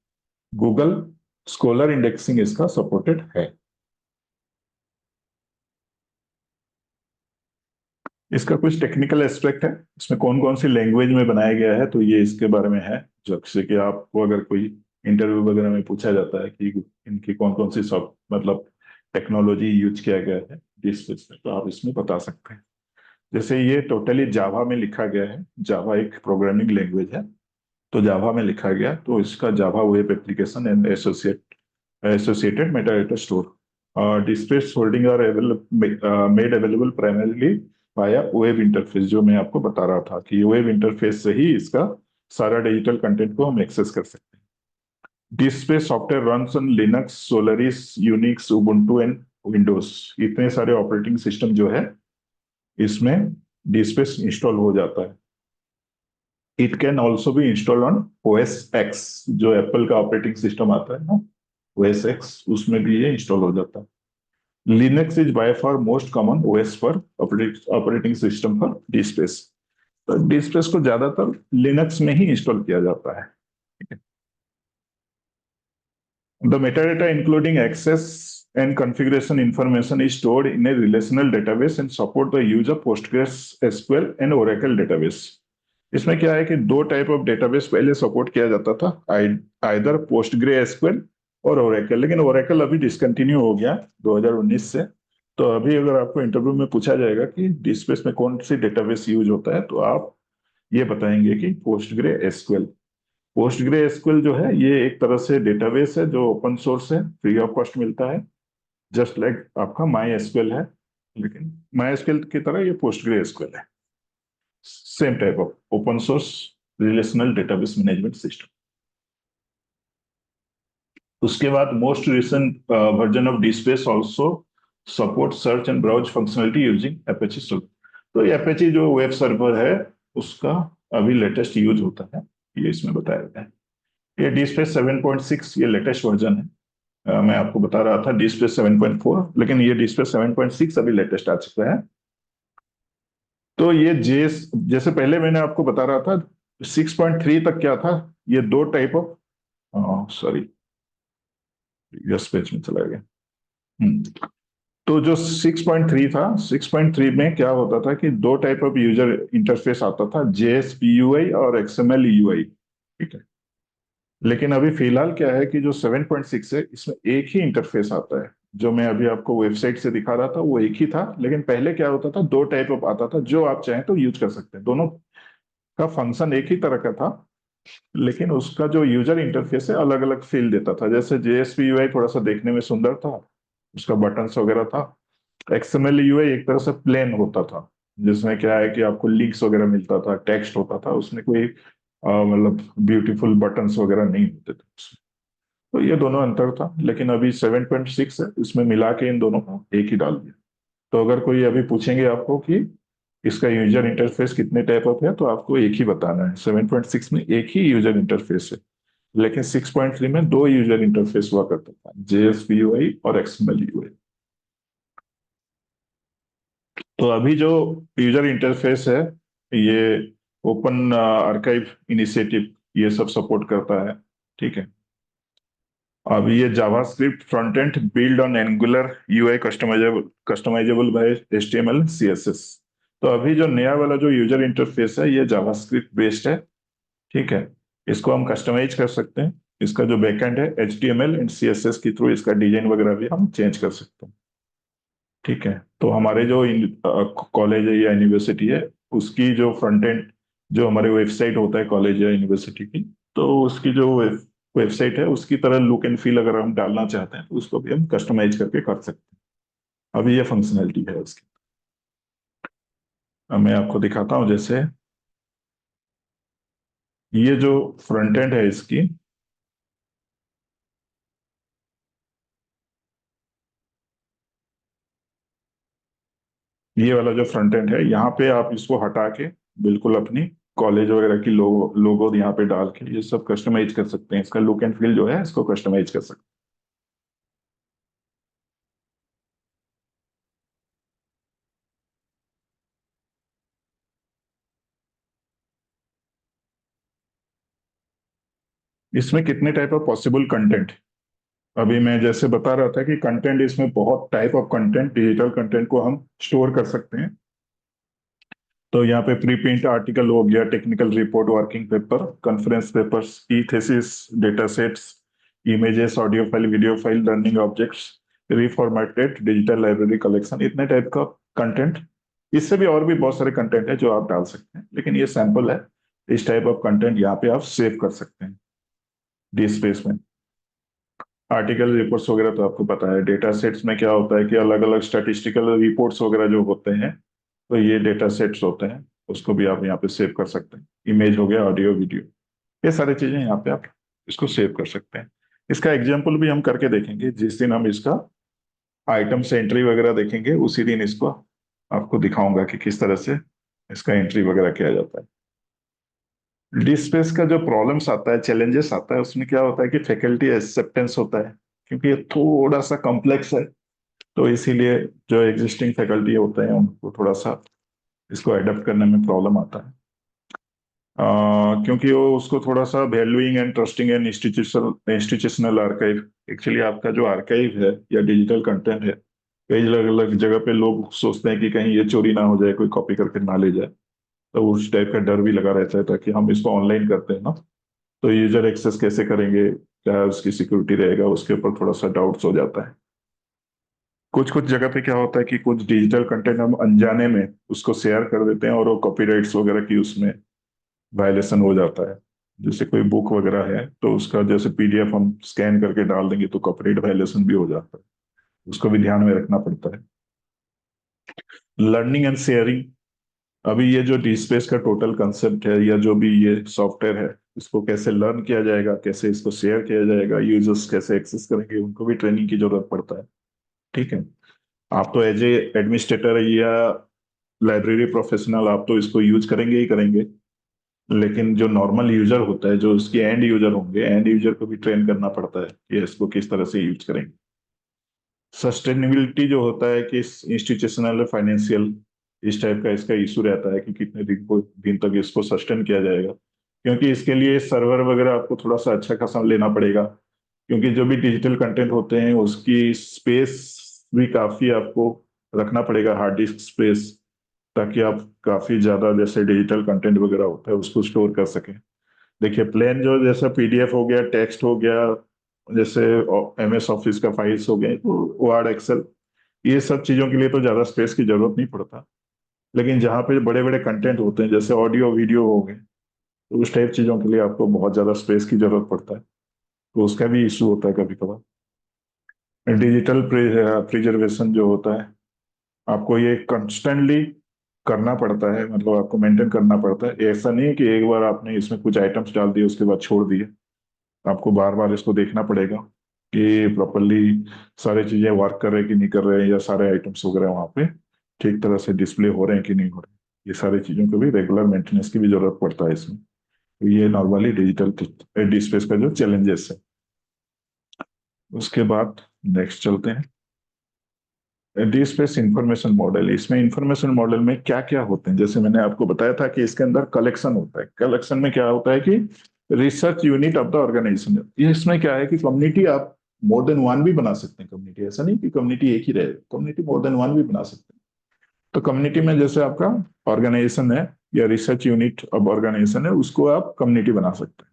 गूगल स्कॉलर इंडेक्सिंग इसका सपोर्टेड है। इसका कुछ टेक्निकल एस्पेक्ट है, इसमें कौन कौन सी लैंग्वेज में बनाया गया है, तो ये इसके बारे में है, जैसे कि आपको अगर कोई इंटरव्यू वगैरह में पूछा जाता है कि इनकी कौन कौन सी सब मतलब टेक्नोलॉजी यूज किया गया है डिस पे, तो आप इसमें बता सकते हैं। जैसे ये टोटली जावा में लिखा गया है, जावा एक प्रोग्रामिंग लैंग्वेज है, तो जावा में लिखा गया, तो इसका Java web application and associated metadata store DSpace holding are made available primarily via web interface, जो मैं आपको बता रहा था कि वेब इंटरफेस से ही इसका सारा डिजिटल कंटेंट को हम एक्सेस कर सकते हैं। DSpace software runs on Linux, Solaris, Unix, Ubuntu and Windows, इतने सारे ऑपरेटिंग सिस्टम जो है इसमें डिस्प्ले इंस्टॉल हो जाता है। It can also be install on OS X, जो एप्पल का ऑपरेटिंग सिस्टम आता है ना, OS X, उसमें भी ये इंस्टॉल हो जाता है। Linux is by far most common OS for operating system for DSpace, तो डिस्प्लेस को ज्यादातर लिनक्स में ही इंस्टॉल किया जाता है। The metadata including access and configuration information is stored in a relational database and support the use of PostgreSQL and Oracle database. इसमें क्या है कि दो टाइप ऑफ डेटाबेस पहले सपोर्ट किया जाता था, आइदर PostgreSQL और Oracle, लेकिन Oracle अभी डिसकंटिन्यू हो गया 2019 से। तो अभी अगर आपको इंटरव्यू में पूछा जाएगा कि डिस्प्लेस में कौन सी डेटाबेस यूज होता है, तो आप ये बताएंगे कि PostgreSQL। PostgreSQL जो है ये एक तरह से डेटाबेस है जो ओपन सोर्स है, फ्री ऑफ कॉस्ट मिलता है, जस्ट लाइक आपका MySQL है, लेकिन MySQL की तरह ये PostgreSQL है, same type of open source relational database management system. उसके बाद most recent version of DSpace also support search and browse functionality using Apache server, तो ये Apache जो वेब सर्वर है उसका अभी लेटेस्ट यूज होता है, ये इसमें बताया गया है। ये DSpace 7.6 ये लेटेस्ट वर्जन है। मैं आपको बता रहा था DSpace 7.4, लेकिन ये DSpace 7.6 अभी लेटेस्ट आ चुका है। तो ये जेस जैसे पहले मैंने आपको बता रहा था 6.3 तक क्या था, ये दो type of, sorry yes page में चला गया। तो जो 6.3 था, 6.3 में क्या होता था कि दो टाइप ऑफ यूजर इंटरफेस आता था, JSPUI और XML UI, ठीक है। लेकिन अभी फिलहाल क्या है कि जो 7.6 है इसमें एक ही इंटरफेस आता है, जो मैं अभी आपको वेबसाइट से दिखा रहा था वो एक ही था, लेकिन पहले क्या होता था दो टाइप ऑफ आता था, जो आप चाहें तो यूज कर सकते हैं, दोनों का फंक्शन एक ही तरह का था, लेकिन उसका जो यूजर इंटरफेस है अलग अलग फील देता था। जैसे JSPUI थोड़ा सा देखने में सुंदर था, उसका बटन्स वगैरह था। XML UI एक तरह से प्लेन होता था, जिसमें क्या है कि आपको लिंक्स वगैरह मिलता था, टेक्स्ट होता था, उसमें कोई मतलब ब्यूटीफुल बटन्स वगैरह नहीं होते थे उसमें। तो ये दोनों अंतर था, लेकिन अभी 7.6 है, इसमें मिला के इन दोनों को एक ही डाल दिया। तो अगर कोई अभी पूछेंगे आपको कि इसका यूजर इंटरफेस कितने टाइप ऑफ है, तो आपको एक ही बताना है, 7.6 में एक ही यूजर इंटरफेस है, लेकिन 6.3 में दो यूजर इंटरफेस हुआ करता था, JSPUI और XML UI। तो अभी जो यूजर इंटरफेस है ये ओपन आर्काइव इनिशिएटिव ये सब सपोर्ट करता है, ठीक है। अभी ये JavaScript front end build on Angular UI customisable by HTML CSS। तो अभी जो नया वाला जो यूजर इंटरफेस है ये जावास्क्रिप्ट बेस्ड है, ठीक है। इसको हम कस्टमाइज कर सकते हैं, इसका जो बैकएंड है HTML एंड CSS के थ्रू इसका डिजाइन वगैरह भी हम चेंज कर सकते हैं, ठीक है। तो हमारे जो कॉलेज है या यूनिवर्सिटी है उसकी जो फ्रंट एंड जो हमारे वेबसाइट होता है कॉलेज या यूनिवर्सिटी की, तो उसकी जो वेबसाइट है उसकी तरह लुक एंड फील अगर हम डालना चाहते हैं तो उसको भी हम कस्टमाइज करके कर सकते हैं। अभी ये फंक्शनैलिटी है उसकी। अब मैं आपको दिखाता हूँ, जैसे ये जो फ्रंट एंड है इसकी, ये वाला जो फ्रंट एंड है, यहाँ पे आप इसको हटा के बिल्कुल अपनी कॉलेज वगैरह की लोगो यहाँ पे डाल के ये सब कस्टमाइज कर सकते हैं, इसका लुक एंड फील जो है इसको कस्टमाइज कर सकते हैं। इसमें कितने टाइप ऑफ पॉसिबल कंटेंट, अभी मैं जैसे बता रहा था कि कंटेंट इसमें बहुत type of content, digital content को हम स्टोर कर सकते हैं, तो यहाँ पे प्री प्रिंट आर्टिकल हो गया, technical report, working paper, conference papers, e thesis, data sets, images, audio file, video file, learning objects, reformatted digital library collection, इतने टाइप का कंटेंट। इससे भी और भी बहुत सारे कंटेंट है जो आप डाल सकते हैं, लेकिन ये सैंपल है। इस टाइप ऑफ कंटेंट यहाँ पे आप सेव कर सकते हैं डी स्पेस में। आर्टिकल रिपोर्ट्स वगैरह तो आपको पता है। डेटा सेट्स में क्या होता है कि अलग अलग स्टैटिस्टिकल रिपोर्ट्स वगैरह जो होते हैं, तो ये डेटा सेट्स होते हैं, उसको भी आप यहाँ पे सेव कर सकते हैं। इमेज हो गया, ऑडियो, वीडियो, ये सारी चीजें यहाँ पे आप इसको सेव कर सकते हैं। इसका एग्जाम्पल भी हम करके देखेंगे जिस दिन हम इसका आइटम से एंट्री वगैरह देखेंगे, उसी दिन इसको आपको दिखाऊंगा कि किस तरह से इसका एंट्री वगैरह किया जाता है। डी स्पेस का जो प्रॉब्लम्स आता है, चैलेंजेस आता है, उसमें क्या होता है कि फैकल्टी एक्सेप्टेंस होता है, क्योंकि ये थोड़ा सा कॉम्प्लेक्स है। तो इसीलिए जो एग्जिस्टिंग फैकल्टी होते हैं उनको थोड़ा सा इसको अडेप्ट करने में प्रॉब्लम आता है। क्योंकि वो उसको थोड़ा सा valuing and trusting and institutional archive, actually आपका जो आर्काइव है या डिजिटल कंटेंट है, कई अलग अलग जगह पे लोग सोचते हैं कि कहीं ये चोरी ना हो जाए, कोई कॉपी करके ना ले जाए, तो उस टाइप का डर भी लगा रहता है। ताकि हम इसको ऑनलाइन करते हैं ना, तो यूजर एक्सेस कैसे करेंगे, क्या उसकी सिक्योरिटी रहेगा, उसके ऊपर थोड़ा सा डाउट्स हो जाता है। कुछ कुछ जगह पे क्या होता है कि कुछ डिजिटल कंटेंट हम अनजाने में उसको शेयर कर देते हैं और वो कॉपीराइट्स वगैरह की उसमें वायलेशन हो जाता है। जैसे कोई बुक वगैरह है तो उसका जैसे पीडीएफ हम स्कैन करके डाल देंगे तो कॉपीराइट वायलेशन भी हो जाता है, उसको भी ध्यान में रखना पड़ता है। लर्निंग एंड शेयरिंग, अभी ये जो डी स्पेस का टोटल कंसेप्ट है या जो भी ये सॉफ्टवेयर है, इसको कैसे लर्न किया जाएगा, कैसे इसको शेयर किया जाएगा, यूजर्स कैसे एक्सेस करेंगे, उनको भी ट्रेनिंग की जरूरत पड़ता है। ठीक है, आप तो एज ए एडमिनिस्ट्रेटर या लाइब्रेरी प्रोफेशनल आप तो इसको यूज करेंगे ही करेंगे, लेकिन जो नॉर्मल यूजर होता है, जो उसके एंड यूजर होंगे, एंड यूजर को भी ट्रेन करना पड़ता है कि इसको किस तरह से यूज करेंगे। सस्टेनेबिलिटी जो होता है कि इंस्टीट्यूशनल फाइनेंशियल, इस टाइप का इसका इशू रहता है कि कितने दिन तक इसको सस्टेन किया जाएगा, क्योंकि इसके लिए सर्वर वगैरह आपको थोड़ा सा अच्छा खासा लेना पड़ेगा, क्योंकि जो भी डिजिटल कंटेंट होते हैं उसकी स्पेस भी काफी आपको रखना पड़ेगा, हार्ड डिस्क स्पेस, ताकि आप काफी ज्यादा जैसे डिजिटल कंटेंट वगैरह होता है उसको स्टोर कर सकें। देखिए प्लेन जो जैसा पीडीएफ हो गया, टेक्स्ट हो गया, जैसे एमएस ऑफिस का फाइल्स हो गए, तो वर्ड, एक्सेल, ये सब चीजों के लिए तो ज्यादा स्पेस की जरूरत नहीं पड़ता। लेकिन जहाँ पे बड़े बड़े कंटेंट होते हैं जैसे ऑडियो वीडियो हो गए, तो उस टाइप चीजों के लिए आपको बहुत ज्यादा स्पेस की जरूरत पड़ता है, तो उसका भी इशू होता है कभी कभार। डिजिटल प्रिजर्वेशन जो होता है, आपको ये कंस्टेंटली करना पड़ता है, मतलब आपको मेंटेन करना पड़ता है। ऐसा नहीं है कि एक बार आपने इसमें कुछ आइटम्स डाल दिए उसके बाद छोड़ दिए, आपको बार बार इसको देखना पड़ेगा कि प्रॉपरली सारी चीजें वर्क कर रहे हैं कि नहीं कर रहे हैं, या सारे आइटम्स वगैरह वहाँ पे ठीक तरह से डिस्प्ले हो रहे हैं कि नहीं हो रहे हैं। ये सारी चीजों को भी रेगुलर मेंटेनेंस की भी जरूरत पड़ता है इसमें। तो ये नॉर्मली डिजिटल डी स्पेस का जो चैलेंजेस है। उसके बाद नेक्स्ट चलते हैं, डी स्पेस इंफॉर्मेशन मॉडल। इसमें इंफॉर्मेशन मॉडल में क्या क्या होते हैं, जैसे मैंने आपको बताया था कि इसके अंदर कलेक्शन होता है। कलेक्शन में क्या होता है कि research unit of the organisation, ये इसमें क्या है कि कम्युनिटी आप मोर देन वन भी बना सकते हैं। कम्युनिटी ऐसा नहीं कि कम्युनिटी एक ही रहे, कम्युनिटी मोर देन वन भी बना सकते हैं। तो कम्युनिटी में जैसे आपका ऑर्गेनाइजेशन है या रिसर्च यूनिट ऑफ ऑर्गेनाइजेशन है, उसको आप कम्युनिटी बना सकते हैं।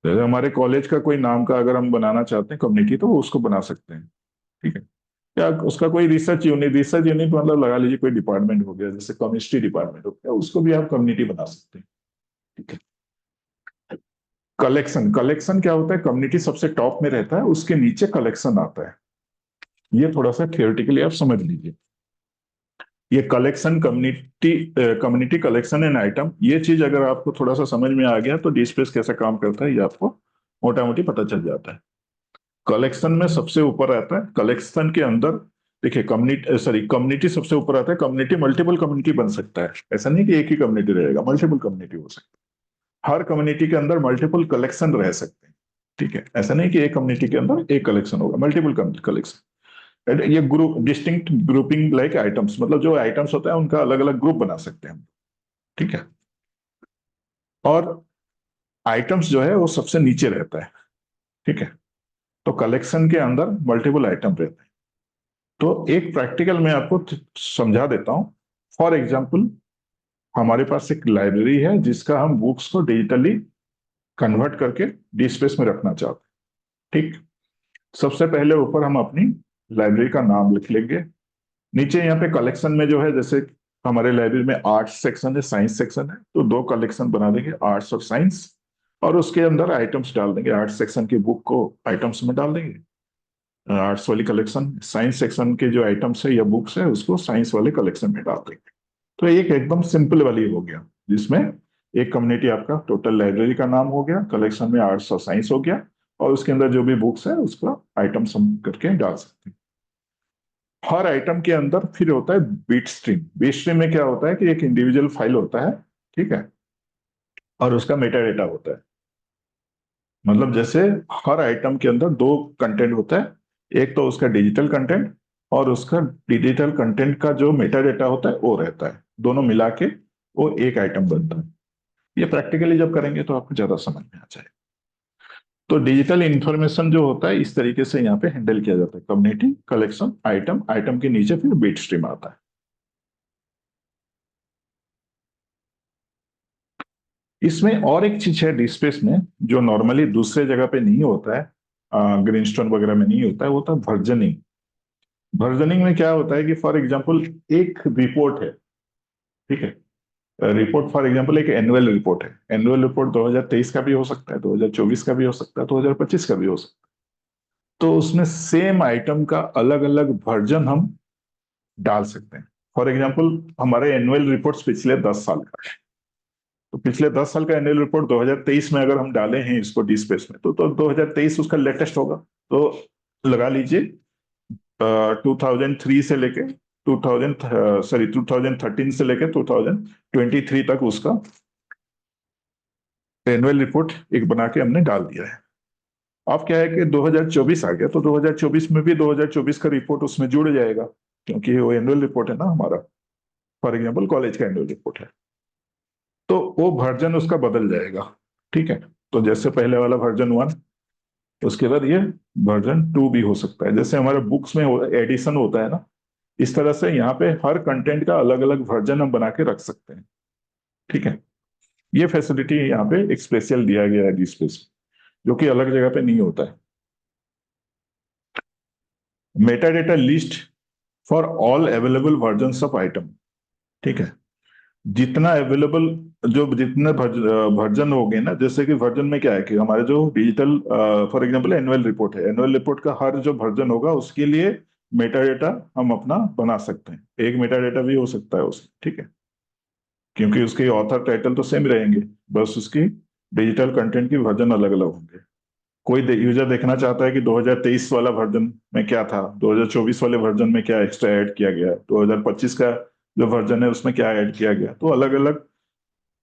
जैसे हमारे कॉलेज का कोई नाम का अगर हम बनाना चाहते हैं कम्युनिटी, तो वो उसको बना सकते हैं। ठीक है, या उसका कोई रिसर्च यूनिट मतलब लगा लीजिए कोई डिपार्टमेंट हो गया, जैसे केमिस्ट्री डिपार्टमेंट हो गया, उसको भी आप कम्युनिटी बना सकते हैं। ठीक है, कलेक्शन, कलेक्शन क्या होता है, कम्युनिटी सबसे टॉप में रहता है, उसके नीचे कलेक्शन आता है। ये थोड़ा सा थियोरेटिकली आप समझ लीजिए। ये collection, community collection and item, ये चीज अगर आपको थोड़ा सा समझ में आ गया तो डी स्पेस कैसे काम करता है ये आपको मोटा मोटी पता चल जाता है। कलेक्शन में सबसे ऊपर रहता है, कलेक्शन के अंदर देखिए कम्युनिटी सबसे ऊपर आता है। कम्युनिटी मल्टीपल कम्युनिटी बन सकता है, ऐसा नहीं कि एक ही कम्युनिटी रहेगा, मल्टीपल कम्युनिटी हो सकता है। हर कम्युनिटी के अंदर मल्टीपल कलेक्शन रह सकते हैं। ठीक है, ऐसा नहीं कि एक कम्युनिटी के अंदर एक कलेक्शन होगा, मल्टीपल कलेक्शन। ये group, distinct grouping like items, मतलब जो आइटम्स होता है उनका अलग अलग ग्रुप बना सकते हैं हम। ठीक है, और आइटम्स जो है वो सबसे नीचे रहता है। ठीक है, तो कलेक्शन के अंदर मल्टीपल आइटम रहते हैं। तो एक प्रैक्टिकल मैं आपको समझा देता हूं। फॉर एग्जाम्पल, हमारे पास एक लाइब्रेरी है जिसका हम बुक्स को डिजिटली कन्वर्ट करके डी स्पेस में रखना चाहते हैं। ठीक, सबसे पहले ऊपर हम अपनी लाइब्रेरी का नाम लिख लेंगे। नीचे यहाँ पे कलेक्शन में जो है, जैसे हमारे लाइब्रेरी में आर्ट्स सेक्शन है, साइंस सेक्शन है, तो दो कलेक्शन बना देंगे, आर्ट्स और साइंस, और उसके अंदर आइटम्स डाल देंगे। आर्ट्स सेक्शन की बुक को आइटम्स में डाल देंगे, आर्ट्स वाली कलेक्शन, साइंस सेक्शन के जो आइटम्स है या बुक्स है उसको साइंस वाले कलेक्शन में डाल देंगे। तो एक एकदम सिंपल वाली हो गया, जिसमें एक कम्युनिटी आपका टोटल लाइब्रेरी का नाम हो गया, कलेक्शन में आर्ट्स और साइंस हो गया, और उसके अंदर जो भी बुक्स है उसका आइटम्स हम करके डाल सकते हैं। हर आइटम के अंदर फिर होता है बिट स्ट्रीम। बिट स्ट्रीम में क्या होता है कि एक इंडिविजुअल फाइल होता है, ठीक है, और उसका मेटा डेटा होता है। मतलब जैसे हर आइटम के अंदर दो कंटेंट होता है, एक तो उसका डिजिटल कंटेंट और उसका डिजिटल कंटेंट का जो मेटा डेटा होता है वो रहता है, दोनों मिला के वो एक आइटम बनता है। ये प्रैक्टिकली जब करेंगे तो आपको ज्यादा समझ में आ जाएगा। तो डिजिटल इंफॉर्मेशन जो होता है इस तरीके से यहाँ पे हैंडल किया जाता है, कम्युनिटी, कलेक्शन, आइटम, आइटम के नीचे फिर बिट स्ट्रीम आता है। इसमें और एक चीज है डीस्पेस में जो नॉर्मली दूसरे जगह पे नहीं होता है, ग्रीनस्टोन वगैरह में नहीं होता है, वो होता है वर्जनिंग। वर्जनिंग में क्या होता है कि फॉर एग्जांपल एक रिपोर्ट है, ठीक है, रिपोर्ट फॉर एग्जांपल एक एनुअल रिपोर्ट है। एनुअल रिपोर्ट 2023 का भी हो सकता है, 2024 का भी हो सकता है, 2025 का भी हो सकता है। तो उसमें सेम आइटम का अलग अलग वर्जन हम डाल सकते हैं। फॉर एग्जांपल हमारे एनुअल रिपोर्ट्स पिछले 10 साल का है, तो पिछले 10 साल का एनुअल रिपोर्ट 2023 में अगर हम डाले हैं इसको डी स्पेस में, तो 2023 उसका लेटेस्ट होगा। तो लगा लीजिए 2003 से लेके 2013 से लेके 2023 तक उसका एनुअल रिपोर्ट एक बना के हमने डाल दिया है। अब क्या है कि 2024 आ गया, तो 2024 में भी 2024 का रिपोर्ट उसमें जुड़ जाएगा, क्योंकि वो एनुअल रिपोर्ट है ना हमारा, फॉर एग्जाम्पल कॉलेज का एनुअल रिपोर्ट है, तो वो वर्जन उसका बदल जाएगा। ठीक है, तो जैसे पहले वाला वर्जन 1, उसके बाद ये वर्जन 2 भी हो सकता है। जैसे हमारे बुक्स में एडिशन होता है ना, इस तरह से यहाँ पे हर कंटेंट का अलग अलग वर्जन हम बना के रख सकते हैं। ठीक है, ये फैसिलिटी यहाँ पे एक स्पेशल दिया गया है डी स्पेस, जो कि अलग जगह पे नहीं होता है। Meta data list for all available version of item, ठीक है, जितना अवेलेबल, जो जितने वर्जन हो गए ना, जैसे कि वर्जन में क्या है कि हमारे जो digital, for example annual report है, एनुअल रिपोर्ट का हर जो वर्जन होगा उसके लिए मेटा डेटा हम अपना बना सकते हैं। एक मेटा डेटा भी हो सकता है उसमें, ठीक है, क्योंकि उसके ऑथर टाइटल तो सेम रहेंगे, बस उसकी डिजिटल कंटेंट की वर्जन अलग अलग होंगे। कोई यूजर देखना चाहता है कि 2023 वाला वर्जन में क्या था, 2024 वाले वर्जन में क्या एक्स्ट्रा ऐड किया गया, 2025 का जो वर्जन है उसमें क्या ऐड किया गया, तो अलग अलग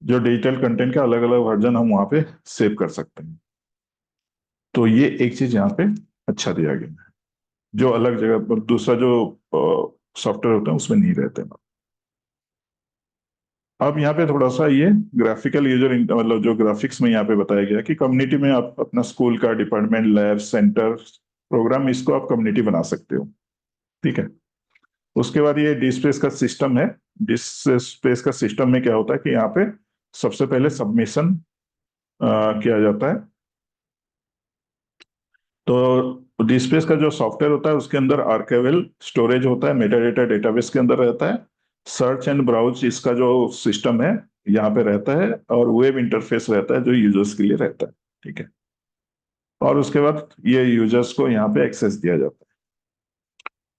जो डिजिटल कंटेंट का अलग अलग वर्जन हम वहां पे सेव कर सकते हैं। तो ये एक चीज यहाँ पे अच्छा दिया गया है, जो अलग जगह पर दूसरा जो सॉफ्टवेयर होता है उसमें नहीं रहते। अब यहाँ पे थोड़ा सा ये ग्राफिकल यूजर, मतलब जो ग्राफिक्स में यहाँ पे बताया गया कि कम्युनिटी में आप अपना स्कूल का डिपार्टमेंट, लैब, सेंटर, प्रोग्राम, इसको आप कम्युनिटी बना सकते हो। ठीक है, उसके बाद ये डी स्पेस का सिस्टम है। डी स्पेस का सिस्टम में क्या होता है कि यहाँ पे सबसे पहले सबमिशन किया जाता है। तो डी स्पेस का जो सॉफ्टवेयर होता है उसके अंदर आर्काइवल स्टोरेज होता है, मेटा डेटा डेटाबेस के अंदर रहता है, सर्च एंड ब्राउज इसका जो सिस्टम है यहाँ पे रहता है, और वेब इंटरफेस रहता है जो यूजर्स के लिए रहता है। ठीक है, और उसके बाद ये यूजर्स को यहाँ पे एक्सेस दिया जाता है।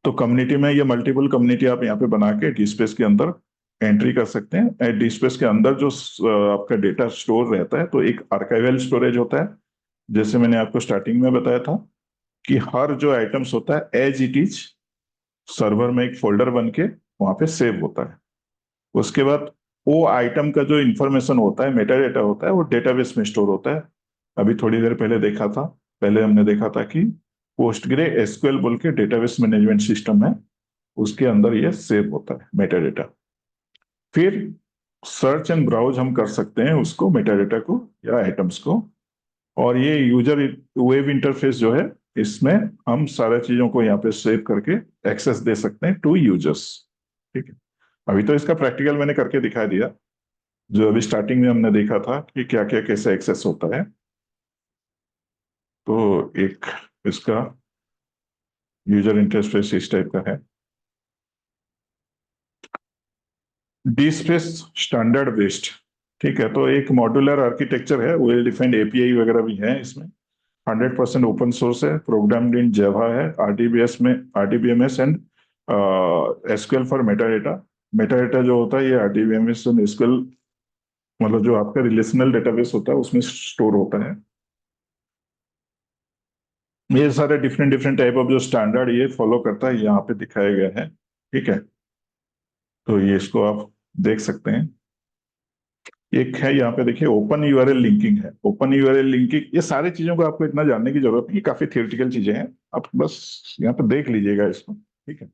तो कम्युनिटी में ये मल्टीपल कम्युनिटी आप यहाँ पे बना के डी स्पेस के अंदर एंट्री कर सकते हैं। डी स्पेस के अंदर जो आपका डेटा स्टोर रहता है, तो एक आर्काइवल स्टोरेज होता है, जैसे मैंने आपको स्टार्टिंग में बताया था कि हर जो आइटम्स होता है एज इट इज सर्वर में एक फोल्डर बन के वहां पे सेव होता है। उसके बाद वो आइटम का जो इंफॉर्मेशन होता है, मेटा डेटा होता है, वो डेटाबेस में स्टोर होता है। अभी थोड़ी देर पहले देखा था, पहले हमने देखा था कि पोस्टग्रे एसक्यूएल बोल के डेटाबेस मैनेजमेंट सिस्टम है, उसके अंदर ये सेव होता है मेटा डेटा। फिर सर्च एंड ब्राउज हम कर सकते हैं उसको, मेटा डेटा को या आइटम्स को। और ये यूजर वेब इंटरफेस जो है, इसमें हम सारे चीजों को यहाँ पे सेव करके एक्सेस दे सकते हैं टू यूजर्स। ठीक है, अभी तो इसका प्रैक्टिकल मैंने करके दिखा दिया, जो अभी स्टार्टिंग में हमने देखा था कि क्या क्या कैसे एक्सेस होता है। तो एक इसका यूजर इंटरफेस इस टाइप का है। डी स्पेस स्टैंडर्ड बेस्ड, ठीक है। तो एक मॉड्यूलर आर्किटेक्चर है, वेल डिफाइंड एपीआई वगैरह भी है इसमें। 100% ओपन सोर्स है, प्रोग्राम्ड इन जावा है, आरडीबीएस में RDBMS and SQL for metadata. Metadata जो होता है ये आरडीबीएमएस एंड एसक्यूएल, मतलब जो आपका रिलेशनल डेटाबेस होता है उसमें स्टोर होता है। ये सारे डिफरेंट डिफरेंट टाइप ऑफ जो स्टैंडर्ड ये फॉलो करता है यहाँ पे दिखाया गया है, ठीक है। तो ये इसको आप देख सकते हैं। एक है यहाँ पे देखिए ओपन यूआरएल लिंकिंग है। ओपन यूआरएल लिंकिंग, ये सारी चीजों को आपको इतना जानने की जरूरत नहीं, काफी थियोरेटिकल चीजें हैं, आप बस यहाँ पे देख लीजिएगा इसको, ठीक है।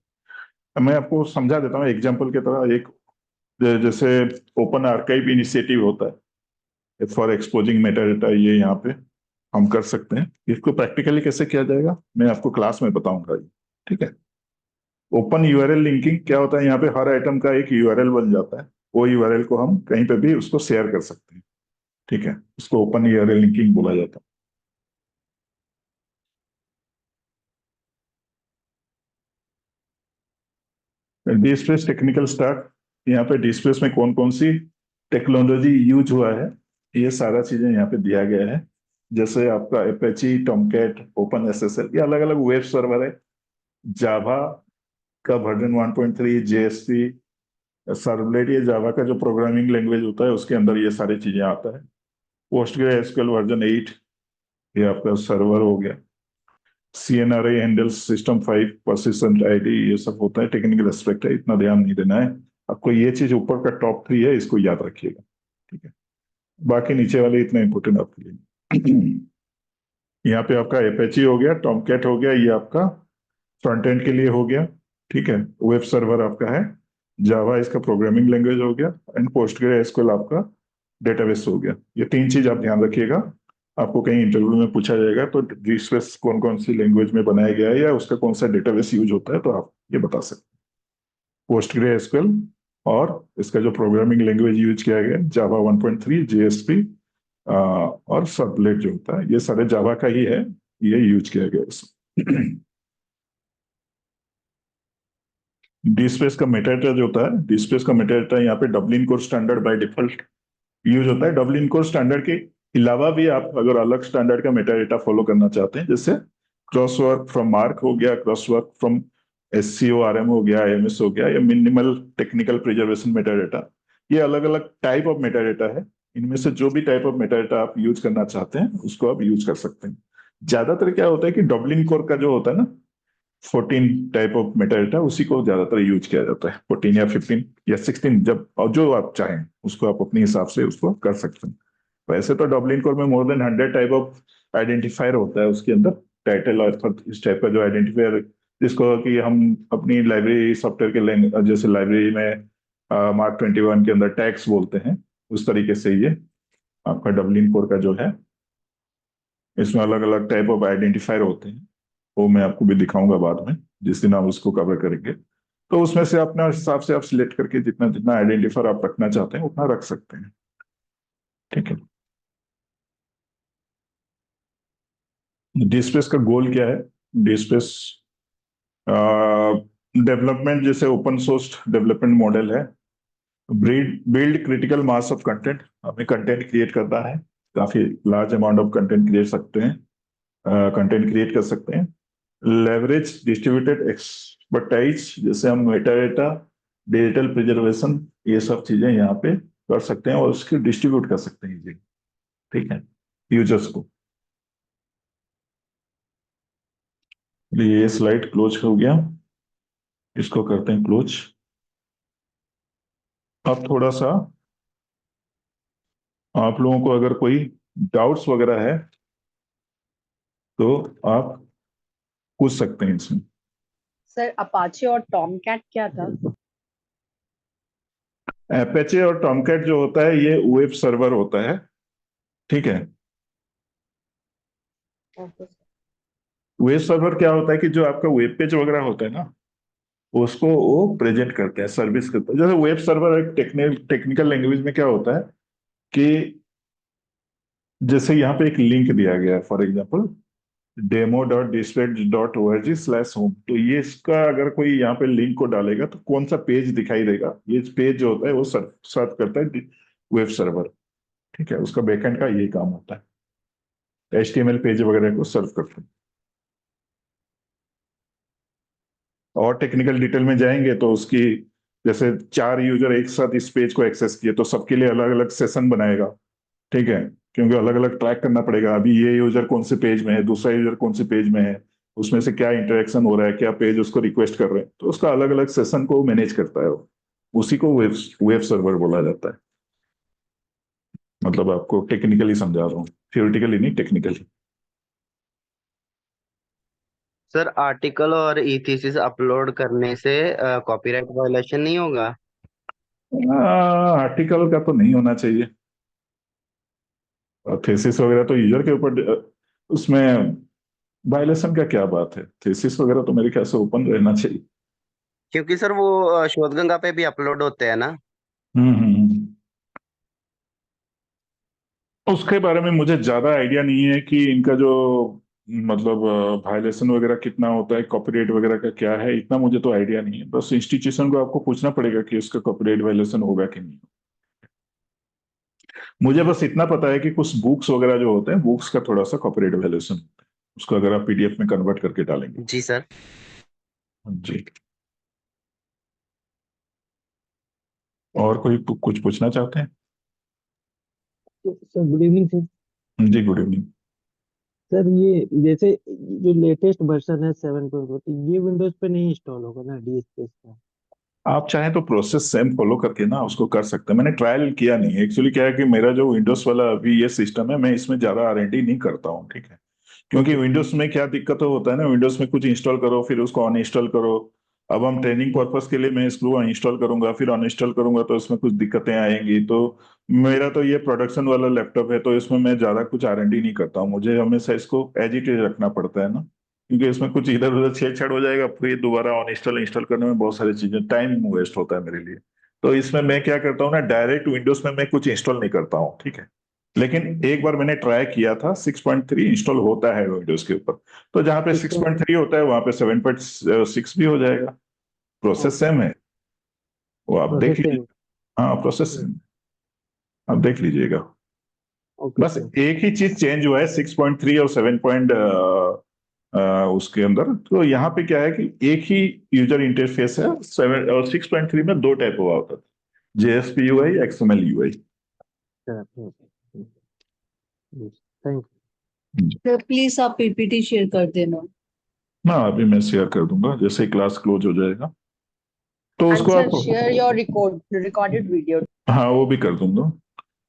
अब मैं आपको समझा देता हूँ एग्जाम्पल की तरह। एक जैसे ओपन आर्काइव इनिशिएटिव होता है फॉर एक्सपोजिंग मेटाडेटा, ये यहाँ पे हम कर सकते हैं। इसको प्रैक्टिकली कैसे किया जाएगा मैं आपको क्लास में बताऊंगा, ठीक है। ओपन यूआरएल लिंकिंग क्या होता है, यहाँ पे हर आइटम का एक यूआरएल बन जाता है, वो यूआरएल को हम कहीं पे भी उसको शेयर कर सकते हैं, ठीक है। उसको ओपन यूआरएल लिंकिंग बोला जाता है। डीस्पेस टेक्निकल स्टैक, यहाँ पे डीस्पेस में कौन कौन सी टेक्नोलॉजी यूज हुआ है ये सारा चीजें यहाँ पे दिया गया है। जैसे आपका एपेची, टॉमकैट, ओपन एसएसएल, ये अलग अलग वेब सर्वर है। जावा का वर्जन 1.3, जेएसपी, सर्वलेट, ये जावा का जो प्रोग्रामिंग लैंग्वेज होता है उसके अंदर ये सारी चीजें आता है। पोस्टग्रेसक्यूएल वर्जन 8, ये आपका सर्वर हो गया। सीएनआरए हैंडल्स सिस्टम 5, पर्सिस्टेंट आईडी, ये सब होता है, टेक्निकल एस्पेक्ट है, इतना ध्यान नहीं देना है आपको। ये चीज ऊपर का टॉप 3 है, इसको याद रखिएगा, ठीक है। बाकी नीचे वाले इतना इंपॉर्टेंट आपके लिए। यहाँ पे आपका एपेची हो गया, टॉमकैट हो गया, ये आपका फ्रंट एंड के लिए हो गया, ठीक है। वेब सर्वर आपका है, जावा इसका प्रोग्रामिंग लैंग्वेज हो गया, एंड पोस्टग्रेसक्यूएल आपका डेटाबेस हो गया। ये 3 चीज आप ध्यान रखिएगा, आपको कहीं इंटरव्यू में पूछा जाएगा तो डीस्पेस कौन कौन सी लैंग्वेज में बनाया गया है या उसका कौन सा डेटाबेस यूज होता है तो आप ये बता सकते हैं। पोस्टग्रेसक्यूएल और इसका जो प्रोग्रामिंग लैंग्वेज यूज किया गया जावा 1.3, जेएसपी और सर्वलेट जो होता है, ये सारे जावा का ही है, ये यूज किया गया इसमें। डीस्पेस का मेटाडेटा जो होता है, डीस्पेस का मेटाडेटा यहाँ पे Dublin core standard by default use होता है। डबलिन कोर स्टैंडर्ड के अलावा भी आप अगर अलग स्टैंडर्ड का मेटाडेटा फॉलो करना चाहते हैं, जैसे क्रॉस वर्क फ्रॉम मार्क हो गया, क्रॉस वर्क फ्रॉम SCORM हो गया, IMS हो गया, या मिनिमल टेक्निकल प्रिजर्वेशन मेटाडेटा, ये अलग अलग टाइप ऑफ मेटाडेटा है। इनमें से जो भी टाइप ऑफ मेटाडेटा आप यूज करना चाहते हैं उसको आप यूज कर सकते हैं। ज्यादातर क्या होता है कि डबलिन कोर का जो होता है ना, 14 टाइप ऑफ मेटाडेटा, उसी को ज्यादातर यूज किया जाता है। 14 या 15 या 16, जब और जो आप चाहें उसको आप अपने हिसाब से उसको कर सकते हैं। वैसे तो डबलिन कोर में more than 100 type of identifier होता है उसके अंदर, टाइटल और इस टाइप का जो आइडेंटिफायर, जिसको कि हम अपनी लाइब्रेरी सॉफ्टवेयर के जैसे लाइब्रेरी में मार्क 21 के अंदर टैग्स बोलते हैं, उस तरीके से ये आपका डबलिन कोर का जो है, इसमें अलग अलग टाइप ऑफ आइडेंटिफायर होते हैं। वो मैं आपको भी दिखाऊंगा बाद में, जिस दिन आप उसको कवर करेंगे। तो उसमें से अपने हिसाब से आप सिलेक्ट करके जितना जितना आइडेंटिफायर आप रखना चाहते हैं उतना रख सकते हैं, ठीक है। डीस्पेस का गोल क्या है? डीस्पेस डेवलपमेंट, जैसे ओपन सोर्स डेवलपमेंट मॉडल है। Build critical mass of content, हमें कंटेंट क्रिएट करना है, काफी large amount of content create सकते हैं, कंटेंट क्रिएट कर सकते हैं। लेवरेज डिस्ट्रीब्यूटेड एक्सपर्टाइज, जैसे हम मेटाडेटा, डिजिटल प्रिजर्वेशन, ये सब चीजें यहाँ पे कर सकते हैं और उसकी डिस्ट्रीब्यूट कर सकते हैं, जी, ठीक है, यूजर्स को। ये स्लाइड क्लोज हो गया, इसको करते हैं क्लोज। अब थोड़ा सा आप लोगों को अगर कोई डाउट्स वगैरह है तो आप पूछ सकते हैं इसमें। सर अपाचे और टॉमकैट क्या था? एपेचे और टॉमकैट जो होता है ये वेब सर्वर होता है, ठीक है। ओके। वेब सर्वर क्या होता है कि जो आपका वेब पेज वगैरह होता है ना, उसको वो प्रेजेंट करते हैं, सर्विस करते हैं। जैसे वेब सर्वर एक टेक्निकल लैंग्वेज में क्या होता है कि जैसे यहाँ पे एक लिंक दिया गया है, फॉर एग्जाम्पल demo.dispatch.org/home, तो ये इसका अगर कोई यहाँ पे लिंक को डालेगा तो कौन सा पेज दिखाई देगा, ये पेज जो होता है वो सर्व करता है वेब सर्वर। ठीक है, उसका बैकएंड का ये काम होता है, HTML पेज वगैरह को सर्व करते हैं। और टेक्निकल डिटेल में जाएंगे तो उसकी, जैसे 4 यूजर एक साथ इस पेज को एक्सेस किए तो सबके लिए अलग अलग सेशन बनाएगा। ठीक है, क्योंकि अलग अलग ट्रैक करना पड़ेगा, अभी ये यूजर कौन से पेज में है, दूसरा यूजर कौन से पेज में है, उसमें से क्या इंटरेक्शन हो रहा है, क्या पेज उसको रिक्वेस्ट कर रहे हैं, तो उसका अलग अलग सेशन को मैनेज करता है वो। उसी को वेब सर्वर बोला जाता है। मतलब आपको टेक्निकली समझा रहा हूँ, थियोरिटिकली नहीं, टेक्निकली। सर आर्टिकल और ई थीसिस अपलोड करने से कॉपीराइट वायलेशन नहीं होगा? आर्टिकल का तो नहीं होना चाहिए, और थीसिस वगैरह तो यूजर के ऊपर उसमें वायलेशन का क्या बात है, थीसिस वगैरह तो मेरे ख्याल से ओपन रहना चाहिए। क्योंकि सर वो शोधगंगा पे भी अपलोड होते हैं ना। हम्म। उसके बारे में मुझे ज्यादा आइडिया नहीं है कि इनका जो मतलब वायलेशन वगैरह कितना होता है, कॉपीराइट वगैरह का क्या है, इतना मुझे तो आइडिया नहीं है। बस इंस्टीट्यूशन को आपको पूछना पड़ेगा कि उसका कॉपीराइट वायलेशन होगा कि नहीं। मुझे बस इतना पता है कि कुछ बुक्स वगैरह जो होते हैं, बुक्स का थोड़ा सा कॉपीराइट वायलेशन होता है, उसको अगर आप PDF में कन्वर्ट करके डालेंगे। जी सर। जी। और कोई कुछ पूछना चाहते हैं? Sir good evening sir. जी, गुड इवनिंग। सर ये जैसे जो लेटेस्ट वर्जन है 7.1, ये विंडोज पे नहीं इंस्टॉल होगा ना डी स्पेस का? आप चाहें तो प्रोसेस सेम फॉलो करके ना उसको कर सकते हैं। मैंने ट्रायल किया नहीं है एक्चुअली, क्या है कि मेरा जो विंडोज वाला अभी ये सिस्टम है, मैं इसमें ज्यादा R&D नहीं करता हूँ। ठीक है, क्योंकि ओके विंडोज में क्या दिक्कत होता है ना, विंडोज में कुछ इंस्टॉल करो फिर उसको अनइंस्टॉल करो। अब हम ट्रेनिंग पर्पस के लिए मैं इसको अनइंस्टॉल करूंगा फिर अनइंस्टॉल करूंगा तो इसमें कुछ दिक्कतें आएंगी। तो मेरा तो ये प्रोडक्शन वाला लैपटॉप है, तो इसमें मैं ज्यादा कुछ R&D नहीं करता हूँ। मुझे हमेशा इसको एज इट इज रखना पड़ता है ना, क्योंकि इसमें कुछ इधर उधर छेड़छाड़ हो जाएगा, फिर दोबारा अनइंस्टॉल इंस्टॉल करने में बहुत सारी चीजें, टाइम वेस्ट होता है मेरे लिए। तो इसमें मैं क्या करता हूँ ना, डायरेक्ट विंडोज में मैं कुछ इंस्टॉल नहीं करता हूँ। ठीक है, लेकिन एक बार मैंने ट्राई किया था, 6.3 इंस्टॉल होता है विंडोज के ऊपर, तो जहां पे 6.3 होता है वहां पे 7.6 भी हो जाएगा। प्रोसेस ओके सेम है, वो आप देख प्रोसेस लीजिए। सेम। हाँ, प्रोसेस सेम, आप देख लीजिएगा। ओके बस सर। एक ही चीज चेंज हुआ है 6.3 और 7 उसके अंदर। तो यहाँ पे क्या है कि एक ही यूजर इंटरफेस है, 7 और 6.3 में दो टाइप हुआ होता है, JSP UI, XML UI। Sir thank sir please आप पीपीटी शेयर कर देना। ना अभी मैं शेयर कर दूंगा जैसे ही क्लास क्लोज हो जाएगा, तो And उसको sir, आप, share your recorded video. हाँ वो भी कर दूंगा।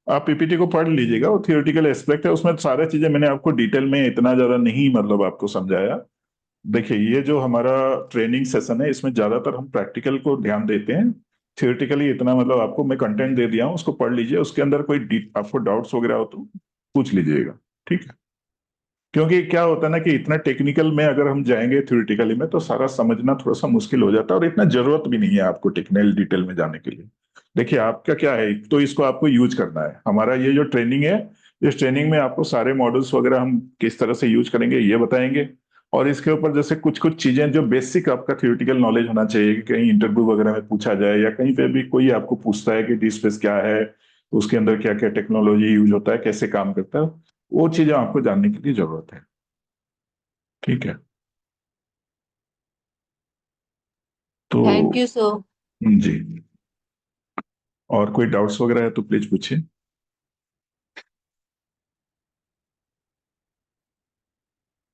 आप PPT को पढ़ लीजिएगा, वो थियोरेटिकल एस्पेक्ट है, उसमें सारी चीजें मैंने आपको डिटेल में इतना ज्यादा नहीं मतलब आपको समझाया। देखिए, ये जो हमारा ट्रेनिंग सेशन है इसमें ज्यादातर हम प्रैक्टिकल को ध्यान देते हैं। थियोरेटिकली इतना मतलब आपको मैं कंटेंट दे दिया हूँ, उसको पढ़ लीजिए, उसके अंदर कोई आपको डाउट्स वगैरह हो तो पूछ लीजिएगा। ठीक है, क्योंकि क्या होता है ना कि इतना टेक्निकल में अगर हम जाएंगे थ्योरेटिकली में तो सारा समझना थोड़ा सा मुश्किल हो जाता है, और इतना जरूरत भी नहीं है आपको टेक्निकल डिटेल में जाने के लिए। देखिए, आपका क्या है, तो इसको आपको यूज करना है। हमारा ये जो ट्रेनिंग है, इस ट्रेनिंग में आपको सारे मॉडल्स वगैरह हम किस तरह से यूज करेंगे ये बताएंगे, और इसके ऊपर जैसे कुछ कुछ चीजें जो बेसिक आपका थ्योरेटिकल नॉलेज होना चाहिए कि कहीं इंटरव्यू वगैरह में पूछा जाए या कहीं पे भी कोई आपको पूछता है कि डी स्पेस क्या है, उसके अंदर क्या क्या टेक्नोलॉजी यूज होता है, कैसे काम करता है, वो चीजें आपको जानने की जरूरत है। ठीक है, तो थैंक यू सर। जी, और कोई डाउट्स वगैरह है तो प्लीज पूछिए।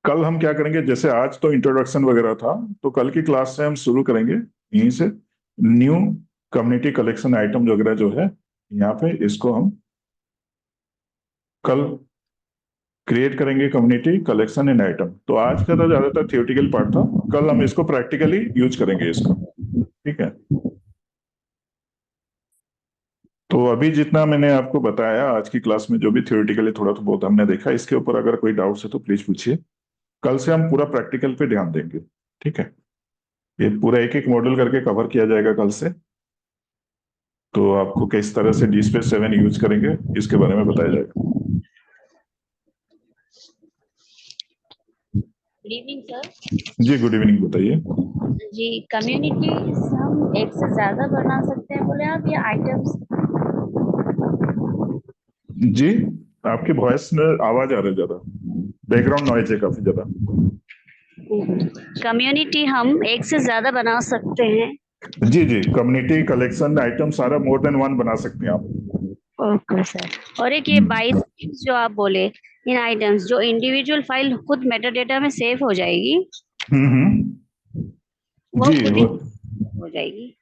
कल हम क्या करेंगे, जैसे आज तो इंट्रोडक्शन वगैरह था, तो कल की क्लास से हम शुरू करेंगे यहीं से, न्यू कम्युनिटी कलेक्शन आइटम वगैरह जो है यहाँ पे, इसको हम कल क्रिएट करेंगे, कम्युनिटी कलेक्शन एंड आइटम। तो आज का तो ज्यादातर थियोरेटिकल पार्ट था, कल हम इसको प्रैक्टिकली यूज करेंगे इसको। ठीक है, तो अभी जितना मैंने आपको बताया आज की क्लास में, जो भी थियोरेटिकली थोड़ा तो बहुत हमने देखा, इसके ऊपर अगर कोई डाउट्स है तो प्लीज पूछिए। कल से हम पूरा प्रैक्टिकल पे ध्यान देंगे। ठीक है। ये पूरा एक एक मॉड्यूल करके कवर किया जाएगा कल से। तो आपको किस तरह से DSpace 7 यूज करेंगे इसके बारे में बताया जाएगा। Good evening sir. जी गुड इवनिंग, बताइए। जी, कम्युनिटी हम एक से ज्यादा बना सकते हैं बोले आप, या आइटम्स? जी, आपकी वॉइस में आवाज आ रही है ज्यादा, बैकग्राउंड नॉइज है काफी ज्यादा। कम्युनिटी हम एक से ज्यादा बना सकते हैं। जी जी, कम्युनिटी कलेक्शन आइटम सारा मोर देन वन बना सकते हैं आप। Okay sir. और एक ये 22 जो आप बोले, इन आइटम्स जो इंडिविजुअल फाइल खुद मेटा डेटा में सेव हो जाएगी, वो जी खुद ही वो हो जाएगी।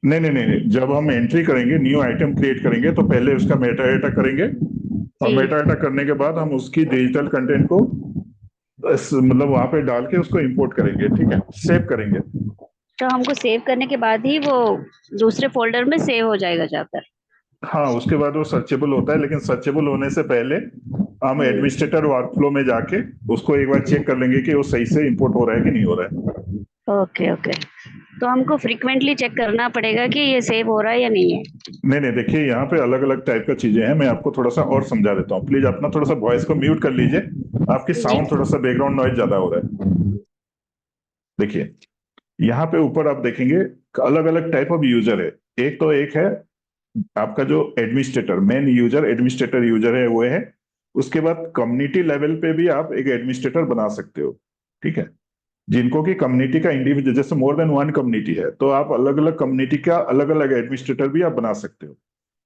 नहीं नहीं नहीं नहीं, जब हम एंट्री करेंगे, न्यू आइटम क्रिएट करेंगे, तो पहले उसका मेटा डेटा करेंगे, और जी। मेटा डेटा करने के बाद हम उसकी डिजिटल कंटेंट को मतलब वहां पे डाल के उसको इंपोर्ट करेंगे, ठीक है, सेव करेंगे। तो हमको सेव करने के बाद ही वो दूसरे फोल्डर में सेव हो जाएगा जाकर। हाँ, उसके बाद वो सर्चेबल होता है, लेकिन सर्चेबल होने से पहले हम एडमिनिस्ट्रेटर वर्कफ्लो में जाके उसको एक बार चेक कर लेंगे कि वो सही से इंपोर्ट हो रहा है कि नहीं हो रहा है। Okay okay. तो हमको फ्रीक्वेंटली चेक करना पड़ेगा कि ये सेव हो रहा है या नहीं है। नहीं नहीं, देखिए यहाँ पे अलग अलग टाइप का चीजें हैं, मैं आपको थोड़ा सा और समझा देता हूँ। प्लीज अपना थोड़ा सा वॉइस को म्यूट कर लीजिए, आपकी जी। साउंड थोड़ा सा बैकग्राउंड नॉइज ज्यादा हो रहा है। देखिए यहाँ पे ऊपर आप देखेंगे अलग अलग टाइप ऑफ यूजर है। एक है आपका जो administrator, main user administrator user है वो है। उसके बाद कम्युनिटी लेवल पे भी आप एक एडमिनिस्ट्रेटर बना सकते हो, ठीक है, जिनको कि कम्युनिटी का इंडिविजुअल, जैसे मोर देन वन कम्युनिटी है तो आप अलग अलग कम्युनिटी का अलग अलग एडमिनिस्ट्रेटर भी आप बना सकते हो।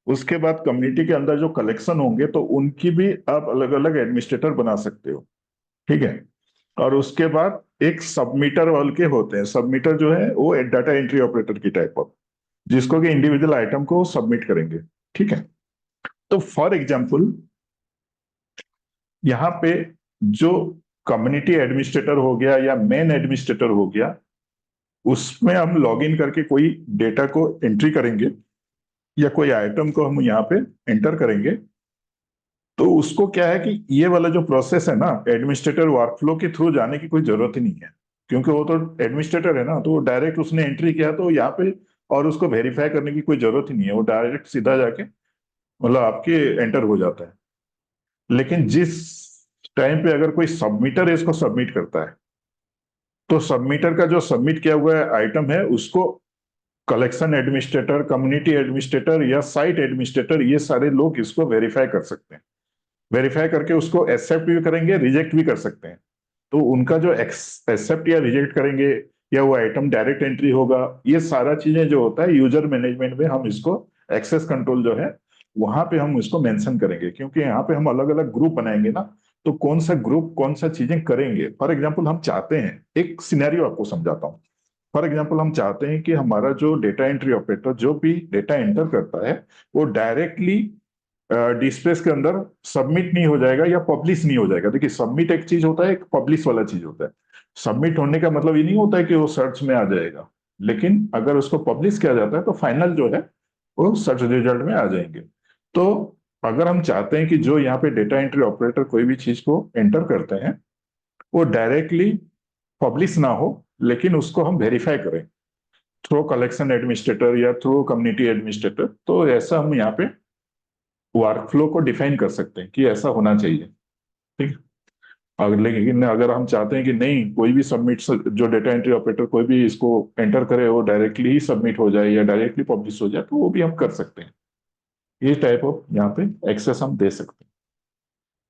उसके बाद कम्युनिटी के अंदर जो कलेक्शन होंगे तो उनकी भी आप अलग अलग एडमिनिस्ट्रेटर बना सकते हो, ठीक है। और उसके बाद एक सबमीटर वाल के होते हैं। सबमीटर जो है वो डाटा एंट्री ऑपरेटर की टाइप ऑफ, जिसको कि इंडिविजुअल आइटम को सबमिट करेंगे, ठीक है। तो फॉर एग्जाम्पल यहाँ पे जो कम्युनिटी एडमिनिस्ट्रेटर हो गया या मेन एडमिनिस्ट्रेटर हो गया, उसमें हम लॉग इन करके कोई डेटा को एंट्री करेंगे या कोई आइटम को हम यहाँ पे एंटर करेंगे, तो उसको क्या है कि ये वाला जो प्रोसेस है ना, एडमिनिस्ट्रेटर वर्कफ्लो के थ्रू जाने की कोई जरूरत ही नहीं है, क्योंकि वो तो एडमिनिस्ट्रेटर है ना, तो वो डायरेक्ट उसने एंट्री किया तो यहाँ पे, और उसको वेरीफाई करने की कोई जरूरत ही नहीं है, वो डायरेक्ट सीधा जाके मतलब आपके एंटर हो जाता है। लेकिन जिस टाइम पे अगर कोई सबमिटर इसको सबमिट करता है, तो सबमिटर का जो सबमिट किया हुआ आइटम है उसको कलेक्शन एडमिनिस्ट्रेटर, कम्युनिटी एडमिनिस्ट्रेटर या साइट एडमिनिस्ट्रेटर, ये सारे लोग इसको वेरीफाई कर सकते हैं। वेरीफाई करके उसको एक्सेप्ट भी करेंगे, रिजेक्ट भी कर सकते हैं। तो उनका जो एक्सेप्ट या रिजेक्ट करेंगे, या वो आइटम डायरेक्ट एंट्री होगा, ये सारा चीजें जो होता है यूजर मैनेजमेंट में हम इसको एक्सेस कंट्रोल जो है वहां पे हम इसको मेंशन करेंगे, क्योंकि यहाँ पे हम अलग अलग ग्रुप बनाएंगे ना, तो कौन सा ग्रुप कौन सा चीजें करेंगे। फॉर एग्जाम्पल हम चाहते हैं, एक सिनेरियो आपको समझाता हूँ। फॉर एग्जाम्पल हम चाहते हैं कि हमारा जो डेटा एंट्री ऑपरेटर जो भी डेटा एंटर करता है वो डायरेक्टली डिस्प्लेस के अंदर सबमिट नहीं हो जाएगा या पब्लिश नहीं हो जाएगा। देखिए सबमिट एक चीज होता है, एक पब्लिश वाला चीज होता है। सबमिट होने का मतलब ये नहीं होता है कि वो सर्च में आ जाएगा, लेकिन अगर उसको पब्लिश किया जाता है तो फाइनल जो है वो सर्च रिजल्ट में आ जाएंगे। तो अगर हम चाहते हैं कि जो यहाँ पे डेटा एंट्री ऑपरेटर कोई भी चीज को एंटर करते हैं वो डायरेक्टली पब्लिश ना हो, लेकिन उसको हम वेरीफाई करें थ्रू कलेक्शन एडमिनिस्ट्रेटर या थ्रू कम्युनिटी एडमिनिस्ट्रेटर, तो ऐसा हम यहाँ पे वर्कफ्लो को डिफाइन कर सकते हैं कि ऐसा होना चाहिए, ठीक है। अगर लेकिन अगर हम चाहते हैं कि नहीं, कोई भी सबमिट, जो डेटा एंट्री ऑपरेटर कोई भी इसको एंटर करे वो डायरेक्टली ही सबमिट हो जाए या डायरेक्टली पब्लिश हो जाए, तो वो भी हम कर सकते हैं। ये टाइप ऑफ यहाँ पे एक्सेस हम दे सकते हैं,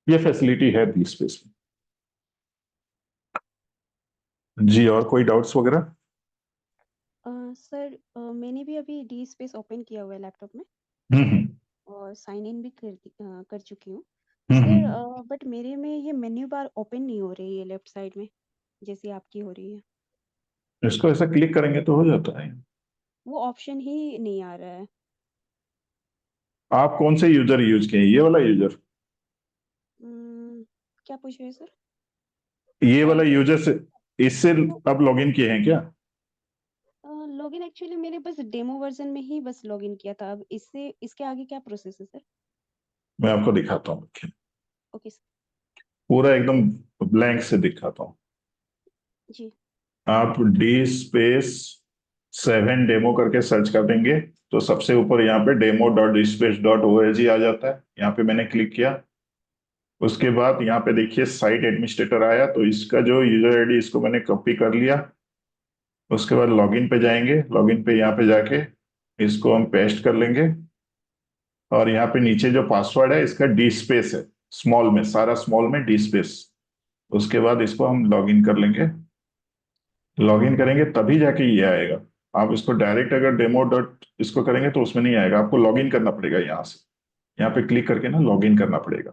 ये फैसिलिटी है दी स्पेस में। जी, और कोई डाउट्स वगैरह? सर मैंने भी अभी डी स्पेस ओपन किया हुआ है लैपटॉप में हम्म और साइन इन भी कर चुकी हूँ हम्म सर। हम्म। बट मेरे में ये मेन्यू बार ओपन नहीं हो रही है लेफ्ट साइड में, जैसे आपकी हो रही है। इसको ऐसा क्लिक करेंगे तो हो जाता है। वो ऑप्शन ही नहीं आ रहा है। आप कौन से यूजर यूज किए हैं, ये वाला यूजर, क्या पूछ रहे हैं सर? ये वाला यूजर से, इससे वो अब लॉगिन किए हैं क्या? लॉगिन एक्चुअली मैंने बस डेमो वर्जन में ही बस लॉगिन किया था। अब इससे इसके आगे क्या प्रोसेस है सर? मैं आपको दिखाता हूँ, ओके सर। पूरा एकदम ब्लैंक से दिखाता हूँ। जी। आप डी स्पेस 7 डेमो करके सर्च कर देंगे तो सबसे ऊपर यहाँ पे demo.dspace.org आ जाता है। यहाँ पे मैंने क्लिक किया। उसके बाद यहाँ पे देखिए साइट एडमिनिस्ट्रेटर आया, तो इसका जो यूजर आईडी इसको मैंने कॉपी कर लिया। उसके बाद लॉगिन पे जाएंगे, लॉगिन पे यहाँ पे जाके इसको हम पेस्ट कर लेंगे और यहाँ पे नीचे जो पासवर्ड है इसका डी स्पेस है, स्मॉल में, सारा स्मॉल में डी स्पेस। उसके बाद इसको हम लॉगिन कर लेंगे। लॉगिन करेंगे तभी जाके ये आएगा। आप इसको डायरेक्ट अगर डेमो डॉट इसको करेंगे तो उसमें नहीं आएगा, आपको लॉगिन करना पड़ेगा। यहाँ से यहाँ पे क्लिक करके ना लॉगिन करना पड़ेगा,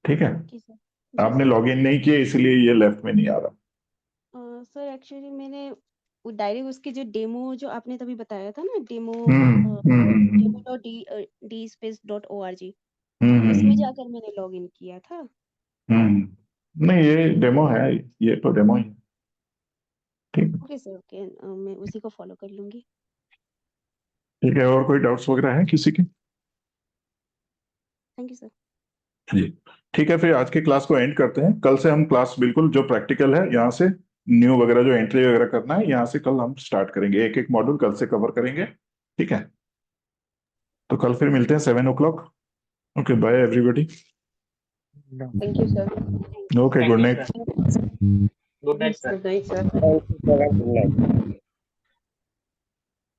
ठीक है। Okay sir. जी आपने सर। लॉगिन नहीं किया इसलिए ये लेफ्ट में नहीं आ रहा। सर एक्चुअली मैंने डायरेक्ट उसके जो डेमो जो आपने तभी बताया था ना, डेमो demo.dspace.org, उसमें जाकर मैंने लॉगिन किया था। नहीं, ये डेमो है, ये तो डेमो ही है, ठीक है। ओके सर, ओके, मैं उसी को फॉलो कर लूंगी। ठीक है, और कोई डाउट्स वगैरह है किसी के? Thank you sir. जी ठीक है, फिर आज की क्लास को एंड करते हैं। कल से हम क्लास बिल्कुल जो प्रैक्टिकल है यहाँ से न्यू वगैरह जो एंट्री वगैरह करना है यहाँ से कल हम स्टार्ट करेंगे। एक एक मॉड्यूल कल से कवर करेंगे, ठीक है। तो कल फिर मिलते हैं 7 o'clock। Okay, bye everybody. Thank you, sir. Okay, good night. Good night, sir. Good night.